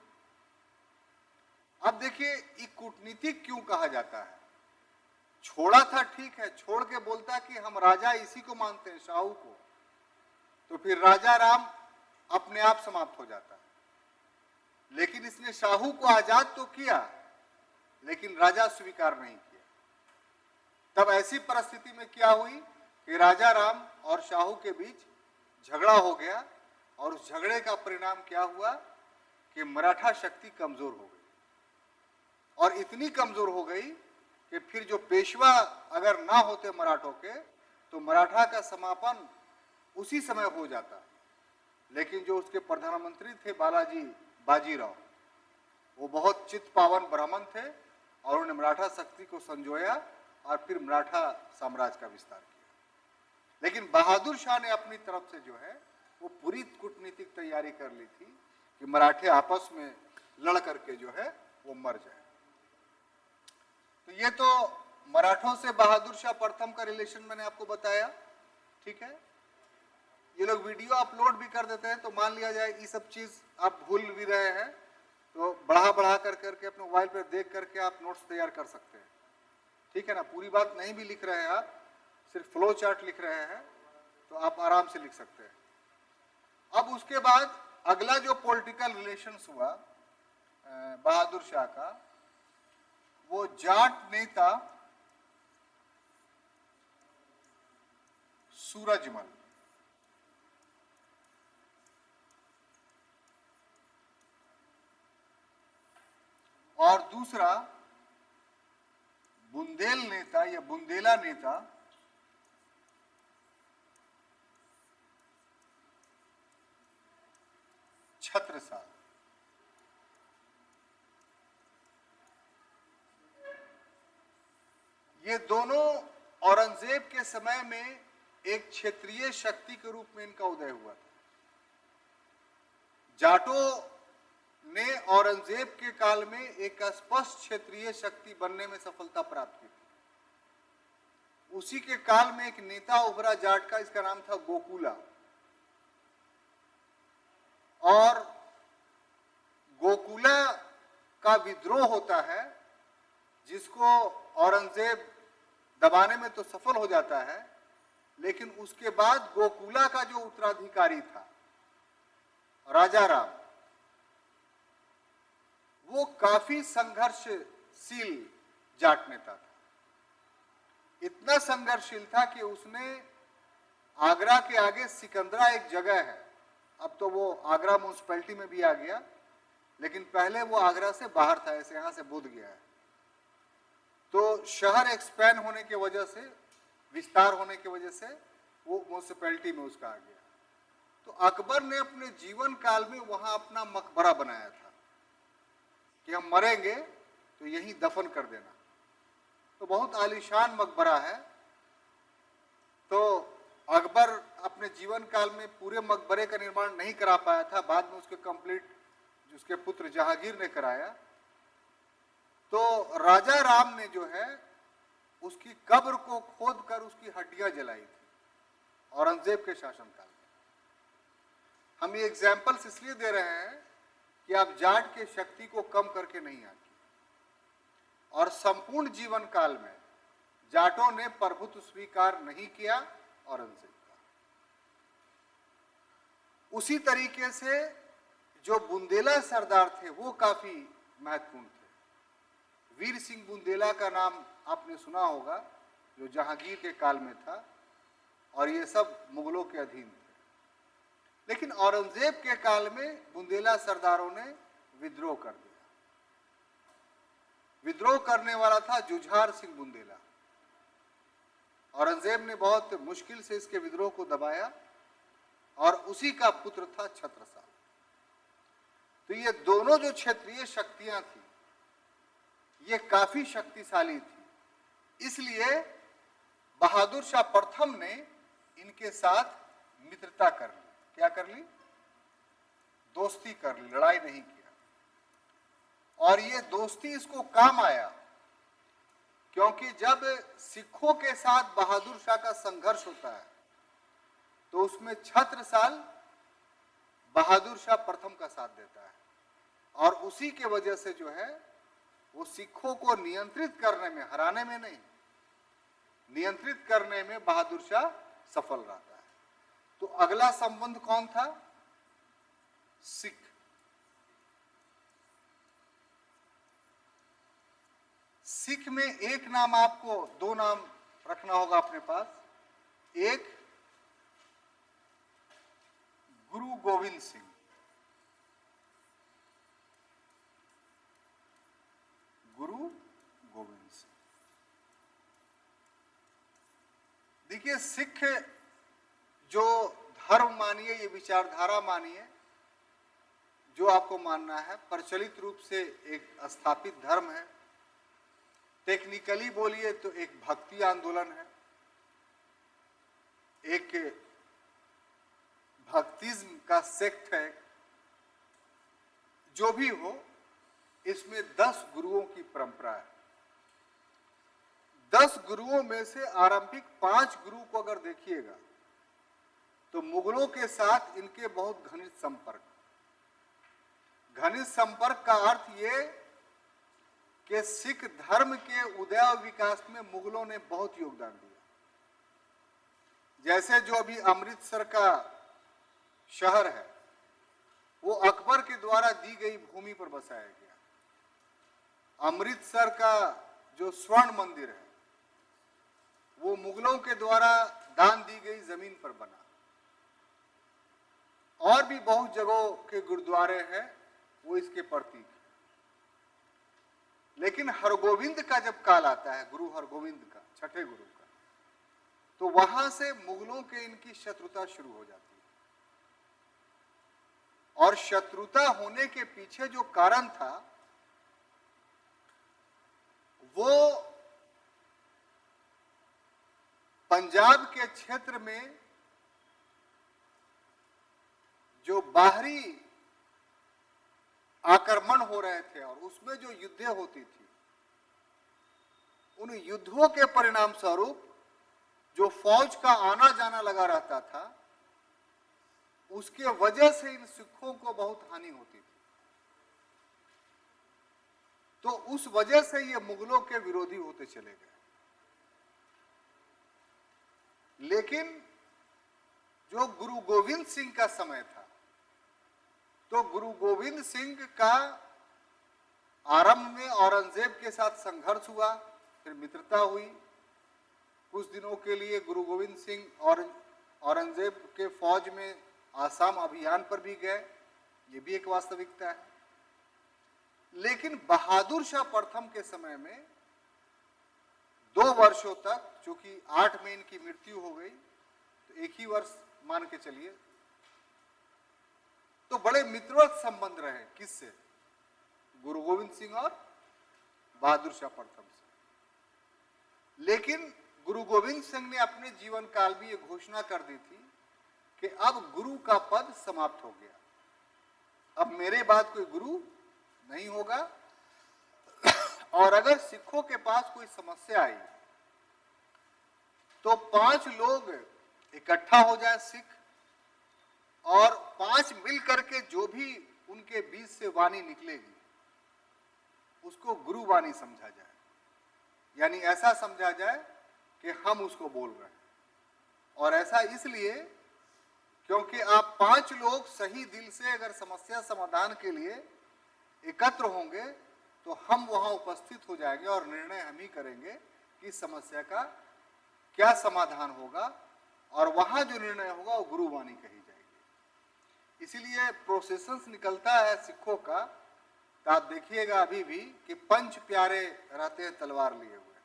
अब देखिए ये कूटनीतिक क्यों कहा जाता है? छोड़ा था ठीक है, छोड़ के बोलता कि हम राजा इसी को मानते हैं, शाहू को, तो फिर राजा राम अपने आप समाप्त हो जाता है। लेकिन इसने शाहू को आजाद तो किया, लेकिन राजा स्वीकार नहीं किया। तब ऐसी परिस्थिति में क्या हुई कि राजा राम और शाहू के बीच झगड़ा हो गया, और उस झगड़े का परिणाम क्या हुआ कि मराठा शक्ति कमजोर हो गई, और इतनी कमजोर हो गई कि फिर जो पेशवा अगर ना होते मराठों के तो मराठा का समापन उसी समय हो जाता। लेकिन जो उसके प्रधानमंत्री थे बालाजी बाजीराव, वो बहुत चित्त पावन ब्राह्मण थे, और उन्होंने मराठा शक्ति को संजोया और फिर मराठा साम्राज्य का विस्तार किया। लेकिन बहादुर शाह ने अपनी तरफ से जो है वो पूरी कूटनीतिक तैयारी कर ली थी कि मराठे आपस में लड़ करके जो है वो मर जाए। तो ये तो मराठों से बहादुर शाह प्रथम का रिलेशन मैंने आपको बताया, ठीक है। ये लोग वीडियो अपलोड भी कर देते हैं, तो मान लिया जाए ये सब चीज आप भूल भी रहे हैं तो बढ़ा करके अपने मोबाइल पर देख करके आप नोट्स तैयार कर सकते हैं, ठीक है ना। पूरी बात नहीं भी लिख रहे हैं आप, सिर्फ फ्लो चार्ट लिख रहे हैं तो आप आराम से लिख सकते हैं। अब उसके बाद अगला जो पॉलिटिकल रिलेशंस हुआ बहादुर शाह का, वो जाट नेता सूरजमल, और दूसरा बुंदेल नेता या बुंदेला नेता छत्रसाल। ये दोनों औरंगजेब के समय में एक क्षेत्रीय शक्ति के रूप में इनका उदय हुआ था। जाटों ने औरंगजेब के काल में एक स्पष्ट क्षेत्रीय शक्ति बनने में सफलता प्राप्त की थी। उसी के काल में एक नेता उभरा जाट का, इसका नाम था गोकुला, और गोकुला का विद्रोह होता है जिसको औरंगजेब दबाने में तो सफल हो जाता है, लेकिन उसके बाद गोकुला का जो उत्तराधिकारी था राजा राम, वो काफी संघर्षशील जाट नेता था। इतना संघर्षशील था कि उसने आगरा के आगे सिकंदरा एक जगह है, अब तो वो आगरा म्यूनिसिपैलिटी में भी आ गया, लेकिन पहले वो आगरा से बाहर था, ऐसे यहां से बोध गया है। तो शहर एक्सपैंड होने की वजह से, विस्तार होने की वजह से वो म्यूनिसिपैलिटी में उसका आ गया। तो अकबर ने अपने जीवन काल में वहां अपना मकबरा बनाया था कि हम मरेंगे तो यहीं दफन कर देना। तो बहुत आलीशान मकबरा है। तो अकबर अपने जीवन काल में पूरे मकबरे का निर्माण नहीं करा पाया था, बाद में उसके कंप्लीट उसके पुत्र जहांगीर ने कराया। तो राजा राम ने जो है उसकी कब्र को खोद कर उसकी हड्डियां जलाई थी औरंगजेब के शासनकाल में। हम ये एग्जाम्पल्स इसलिए दे रहे हैं कि आप जाट के शक्ति को कम करके नहीं आती। और संपूर्ण जीवन काल में जाटों ने प्रभुत्व स्वीकार नहीं किया औरंगजेब का। उसी तरीके से जो बुंदेला सरदार थे वो काफी महत्वपूर्ण थे। वीर सिंह बुंदेला का नाम आपने सुना होगा, जो जहांगीर के काल में था, और ये सब मुगलों के अधीन थे। लेकिन औरंगजेब के काल में बुंदेला सरदारों ने विद्रोह कर दिया। विद्रोह करने वाला था जुझार सिंह बुंदेला। औरंगजेब ने बहुत मुश्किल से इसके विद्रोह को दबाया, और उसी का पुत्र था छत्रसाल। तो ये दोनों जो क्षेत्रीय शक्तियां थी ये काफी शक्तिशाली थी। इसलिए बहादुर शाह प्रथम ने इनके साथ मित्रता कर ली। क्या कर ली? दोस्ती कर ली, लड़ाई नहीं किया। और ये दोस्ती इसको काम आया, क्योंकि जब सिखों के साथ बहादुर शाह का संघर्ष होता है तो उसमें छत्रसाल बहादुर शाह प्रथम का साथ देता है, और उसी के वजह से जो है वो सिखों को नियंत्रित करने में, हराने में नहीं, नियंत्रित करने में बहादुर शाह सफल रहता है। तो अगला संबंध कौन था? सिख। सिख में एक नाम, आपको दो नाम रखना होगा अपने पास। एक गुरु गोविंद सिंह, गुरु गोविंद सिंह। देखिए, सिख जो धर्म मानिए, ये विचारधारा मानिए, जो आपको मानना है, प्रचलित रूप से एक स्थापित धर्म है। टेक्निकली बोलिए तो एक भक्ति आंदोलन है, एक भक्तिज्म का सेक्ट है। जो भी हो, इसमें 10 गुरुओं की परंपरा है। 10 गुरुओं में से आरंभिक 5 गुरु को अगर देखिएगा तो मुगलों के साथ इनके बहुत घनिष्ठ संपर्क। घनिष्ठ संपर्क का अर्थ ये कि सिख धर्म के उदय और विकास में मुगलों ने बहुत योगदान दिया। जैसे जो अभी अमृतसर का शहर है, वो अकबर के द्वारा दी गई भूमि पर बसाया गया। अमृतसर का जो स्वर्ण मंदिर है, वो मुगलों के द्वारा दान दी गई जमीन पर बना। और भी बहुत जगहों के गुरुद्वारे हैं, वो इसके प्रतीक है। लेकिन हरगोविंद का जब काल आता है, गुरु हरगोविंद का, छठे गुरु का, तो वहां से मुगलों के इनकी शत्रुता शुरू हो जाती है। और शत्रुता होने के पीछे जो कारण था, वो पंजाब के क्षेत्र में जो बाहरी आक्रमण हो रहे थे और उसमें जो युद्धें होती थी, उन युद्धों के परिणाम स्वरूप जो फौज का आना जाना लगा रहता था, उसके वजह से इन सिखों को बहुत हानि होती थी। तो उस वजह से ये मुगलों के विरोधी होते चले गए। लेकिन जो गुरु गोविंद सिंह का समय था, तो गुरु गोविंद सिंह का आरंभ में औरंगजेब के साथ संघर्ष हुआ, फिर मित्रता हुई। कुछ दिनों के लिए गुरु गोविंद सिंह और औरंगजेब के फौज में आसाम अभियान पर भी गए, ये भी एक वास्तविकता है। लेकिन बहादुर शाह प्रथम के समय में 2 वर्षों तक, चूंकि 8 में इनकी मृत्यु हो गई, तो एक ही वर्ष मान के चलिए, तो बड़े मित्रवत संबंध रहे। किससे? गुरु गोविंद सिंह और बहादुर शाह प्रथम से। लेकिन गुरु गोविंद सिंह ने अपने जीवन काल में यह घोषणा कर दी थी कि अब गुरु का पद समाप्त हो गया, अब मेरे बाद कोई गुरु नहीं होगा। और अगर सिखों के पास कोई समस्या आई तो 5 लोग इकट्ठा हो जाए सिख, और 5 मिल करके जो भी उनके बीच से वाणी निकलेगी उसको गुरु वाणी समझा जाए। यानी ऐसा समझा जाए कि हम उसको बोल रहे हैं। और ऐसा इसलिए क्योंकि आप 5 लोग सही दिल से अगर समस्या समाधान के लिए एकत्र होंगे तो हम वहां उपस्थित हो जाएंगे और निर्णय हम ही करेंगे कि समस्या का क्या समाधान होगा, और वहां जो निर्णय होगा वो गुरुवाणी कही जाएगी। इसीलिए प्रोसेशंस निकलता है सिखों का, तो आप देखिएगा अभी भी कि 5 प्यारे रहते हैं तलवार लिए हुए,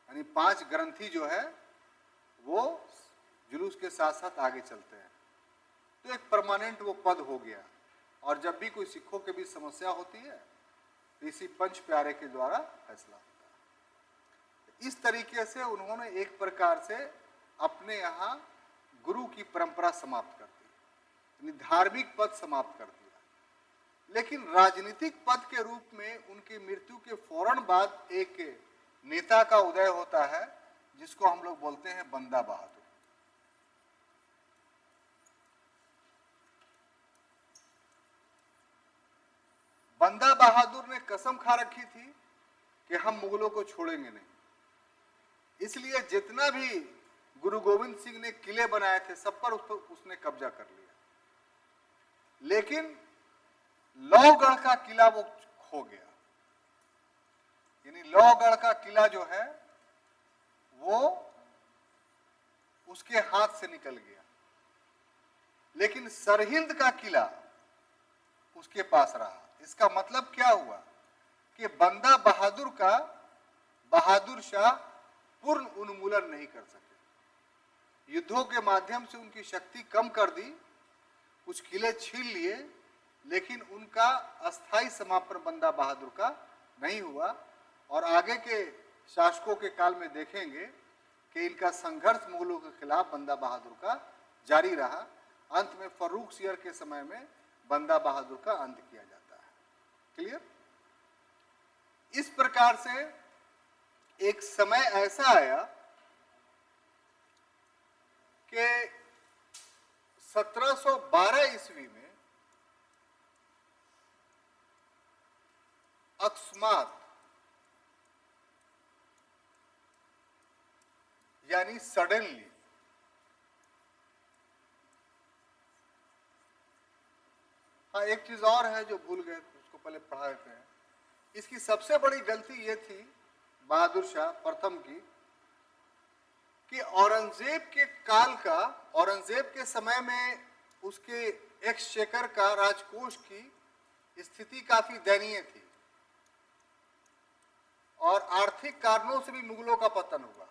यानी 5 ग्रंथी जो है वो जुलूस के साथ साथ आगे चलते हैं। तो एक परमानेंट वो पद हो गया। और जब भी कोई सिखों के बीच समस्या होती है तो इसी 5 प्यारे के द्वारा फैसला होता है। इस तरीके से उन्होंने एक प्रकार से अपने यहाँ गुरु की परंपरा समाप्त कर दी, यानी धार्मिक पद समाप्त कर दिया। लेकिन राजनीतिक पद के रूप में उनकी मृत्यु के फौरन बाद एक नेता का उदय होता है, जिसको हम लोग बोलते हैं बंदा बहादुर। बंदा बहादुर ने कसम खा रखी थी कि हम मुगलों को छोड़ेंगे नहीं, इसलिए जितना भी गुरु गोविंद सिंह ने किले बनाए थे सब पर उसने कब्जा कर लिया। लेकिन लौहगढ़ का किला वो खो गया। यानी लौहगढ़ का किला जो है वो उसके हाथ से निकल गया, लेकिन सरहिंद का किला उसके पास रहा। इसका मतलब क्या हुआ कि बंदा बहादुर का बहादुर शाह पूर्ण उन्मूलन नहीं कर सके। युद्धों के माध्यम से उनकी शक्ति कम कर दी, कुछ किले छीन लिए, लेकिन उनका अस्थाई समापन बंदा बहादुर का नहीं हुआ। और आगे के शासकों के काल में देखेंगे कि इनका संघर्ष मुगलों के खिलाफ बंदा बहादुर का जारी रहा। अंत में फर्रुख सियर के समय में बंदा बहादुर का अंत किया जाता है। क्लियर? इस प्रकार से एक समय ऐसा आया कि 1712 ईस्वी में अकस्मात यानी सडनली हाँ, एक चीज और है जो भूल गए, उसको पहले पढ़ा देते हैं। इसकी सबसे बड़ी गलती ये थी बहादुर शाह प्रथम की कि औरंगजेब के काल का, औरंगजेब के समय में उसके एक्सचेकर का, राजकोष की स्थिति काफी दयनीय थी और आर्थिक कारणों से भी मुगलों का पतन हुआ।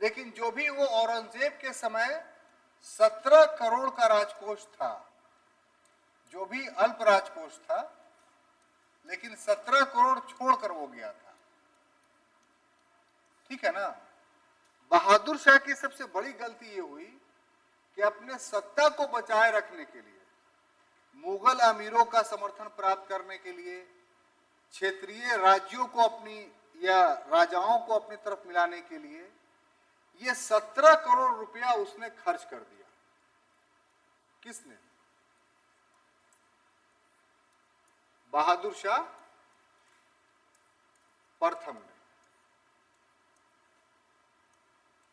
लेकिन जो भी वो औरंगजेब के समय 17 करोड़ का राजकोष था, जो भी अल्प राजकोष था, लेकिन 17 करोड़ छोड़कर वो गया था। ठीक है ना? बहादुर शाह की सबसे बड़ी गलती ये हुई कि अपने सत्ता को बचाए रखने के लिए, मुगल अमीरों का समर्थन प्राप्त करने के लिए, क्षेत्रीय राज्यों को अपनी या राजाओं को अपनी तरफ मिलाने के लिए ये 17 करोड़ रुपया उसने खर्च कर दिया। किसने? बहादुर शाह प्रथम ने।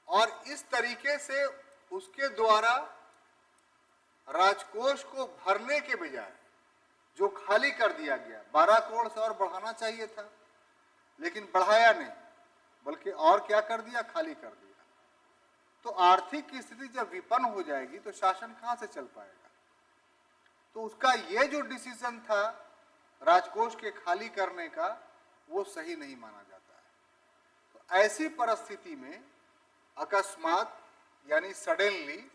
और इस तरीके से उसके द्वारा राजकोष को भरने के बजाय जो खाली कर दिया गया, 12 करोड़ से और बढ़ाना चाहिए था, लेकिन बढ़ाया नहीं, बल्कि और क्या कर दिया, खाली कर दिया। तो आर्थिक स्थिति जब विपन्न हो जाएगी तो शासन कहां से चल पाएगा? तो उसका ये जो डिसीजन था राजकोष के खाली करने का, वो सही नहीं माना जाता है। तो ऐसी परिस्थिति में अकस्मात यानी सडनली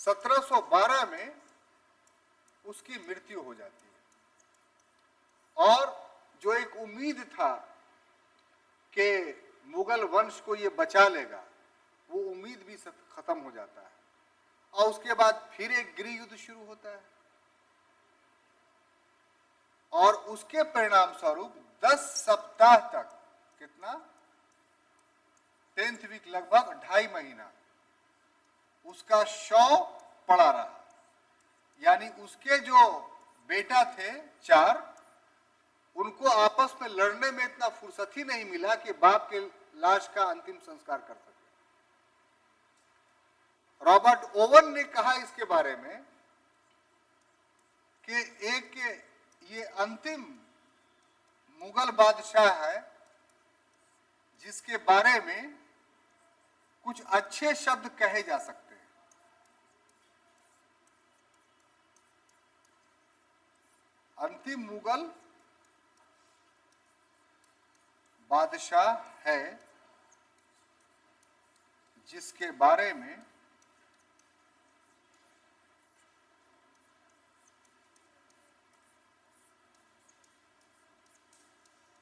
(1712) में उसकी मृत्यु हो जाती है। और जो एक उम्मीद था कि मुगल वंश को ये बचा लेगा, वो उम्मीद भी खत्म हो जाता है। और उसके बाद फिर एक गृह युद्ध शुरू होता है और उसके परिणाम स्वरूप 10 सप्ताह तक, कितना, 10th वीक, लगभग 2.5 महीना उसका शव पड़ा रहा। यानी उसके जो बेटा थे 4, उनको आपस में लड़ने में इतना फुर्सत ही नहीं मिला कि बाप के लाश का अंतिम संस्कार कर सके। रॉबर्ट ओवन ने कहा इसके बारे में कि एक ये अंतिम मुगल बादशाह है जिसके बारे में कुछ अच्छे शब्द कहे जा सकते हैं। अंतिम मुगल बादशाह है जिसके बारे में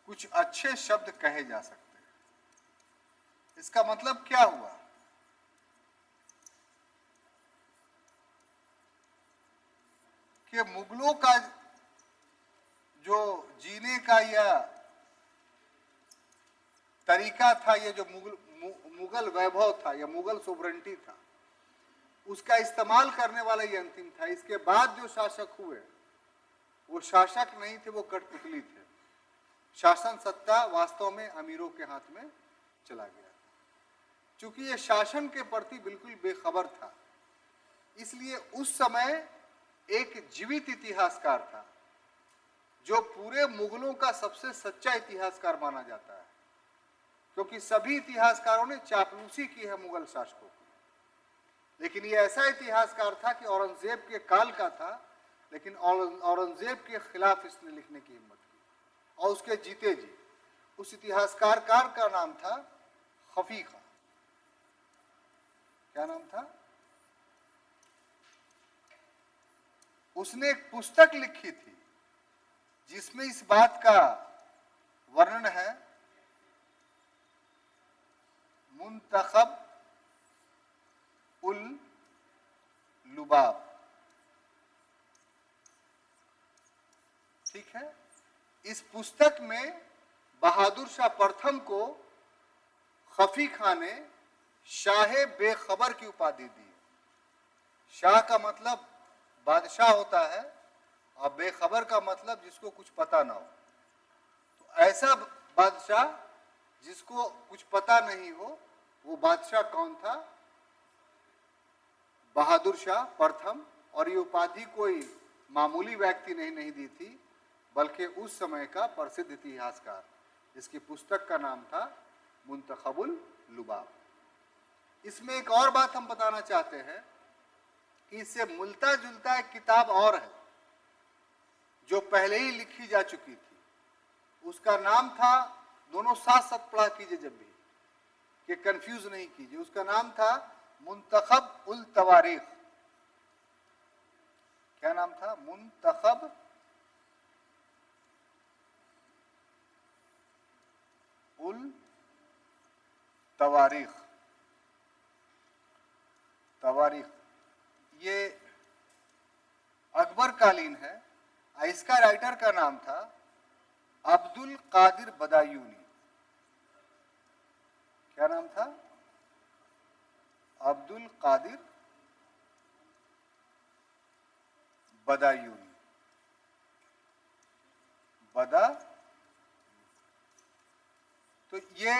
कुछ अच्छे शब्द कहे जा सकते हैं। इसका मतलब क्या हुआ कि मुगलों का जो जीने का या तरीका था, ये जो मुगल वैभव था या मुगल सोवरेंटी था, उसका इस्तेमाल करने वाला ये अंतिम था। इसके बाद जो शासक हुए वो शासक नहीं थे, वो कठपुतली थे। शासन सत्ता वास्तव में अमीरों के हाथ में चला गया। चूंकि ये शासन के प्रति बिल्कुल बेखबर था, इसलिए उस समय एक जीवित इतिहासकार था जो पूरे मुगलों का सबसे सच्चा इतिहासकार माना जाता है, क्योंकि सभी इतिहासकारों ने चापलूसी की है मुगल शासकों की। लेकिन ये ऐसा इतिहासकार था कि औरंगजेब के काल का था, लेकिन औरंगजेब के खिलाफ इसने लिखने की हिम्मत की और उसके जीते जी। उस इतिहासकार का नाम था खफी खां। क्या नाम था? उसने एक पुस्तक लिखी थी जिसमें इस बात का वर्णन है, मुंतखब उल लुबाब। ठीक है, इस पुस्तक में बहादुर शाह प्रथम को खफी खां ने शाहे बेखबर की उपाधि दी। शाह का मतलब बादशाह होता है और बेखबर का मतलब जिसको कुछ पता ना हो। तो ऐसा बादशाह जिसको कुछ पता नहीं हो, वो बादशाह कौन था? बहादुर शाह प्रथम। और ये उपाधि कोई मामूली व्यक्ति ने नहीं दी थी, बल्कि उस समय का प्रसिद्ध इतिहासकार। इसकी पुस्तक का नाम था मुंतखबुल लुबाब। इसमें एक और बात हम बताना चाहते हैं कि इससे मिलता जुलता एक किताब और है जो पहले ही लिखी जा चुकी थी। उसका नाम था, दोनों साथ साथ पढ़ा कीजिए जब भी, कि कंफ्यूज नहीं कीजिए। उसका नाम था मुंतखब उल तवारीख। क्या नाम था? मुंतखब उल तवारीख। तवारीख ये अकबर कालीन है। इसका राइटर का नाम था अब्दुल कादिर बदायूनी। क्या नाम था? अब्दुल कादिर बदायूनी। बदा। तो ये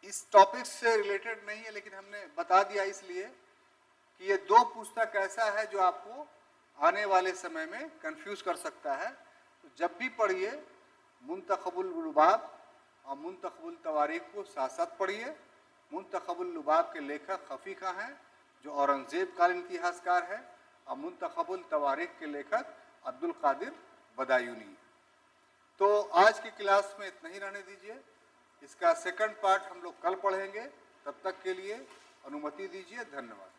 इस टॉपिक से रिलेटेड नहीं है, लेकिन हमने बता दिया इसलिए कि ये दो पुस्तक ऐसा है जो आपको आने वाले समय में कंफ्यूज कर सकता है। तो जब भी पढ़िए मुंतखबुल लुबाब और मुंतखबुल तवारीख को साथ साथ पढ़िए। मुंतखबुल लुबाब के लेखक खफी खां हैं जो औरंगजेब कालीन इतिहासकार है, और मुंतखबुल तवारीख के लेखक अब्दुल कादिर बदायूनी। तो आज की क्लास में इतना ही रहने दीजिए। इसका सेकंड पार्ट हम लोग कल पढ़ेंगे। तब तक के लिए अनुमति दीजिए। धन्यवाद।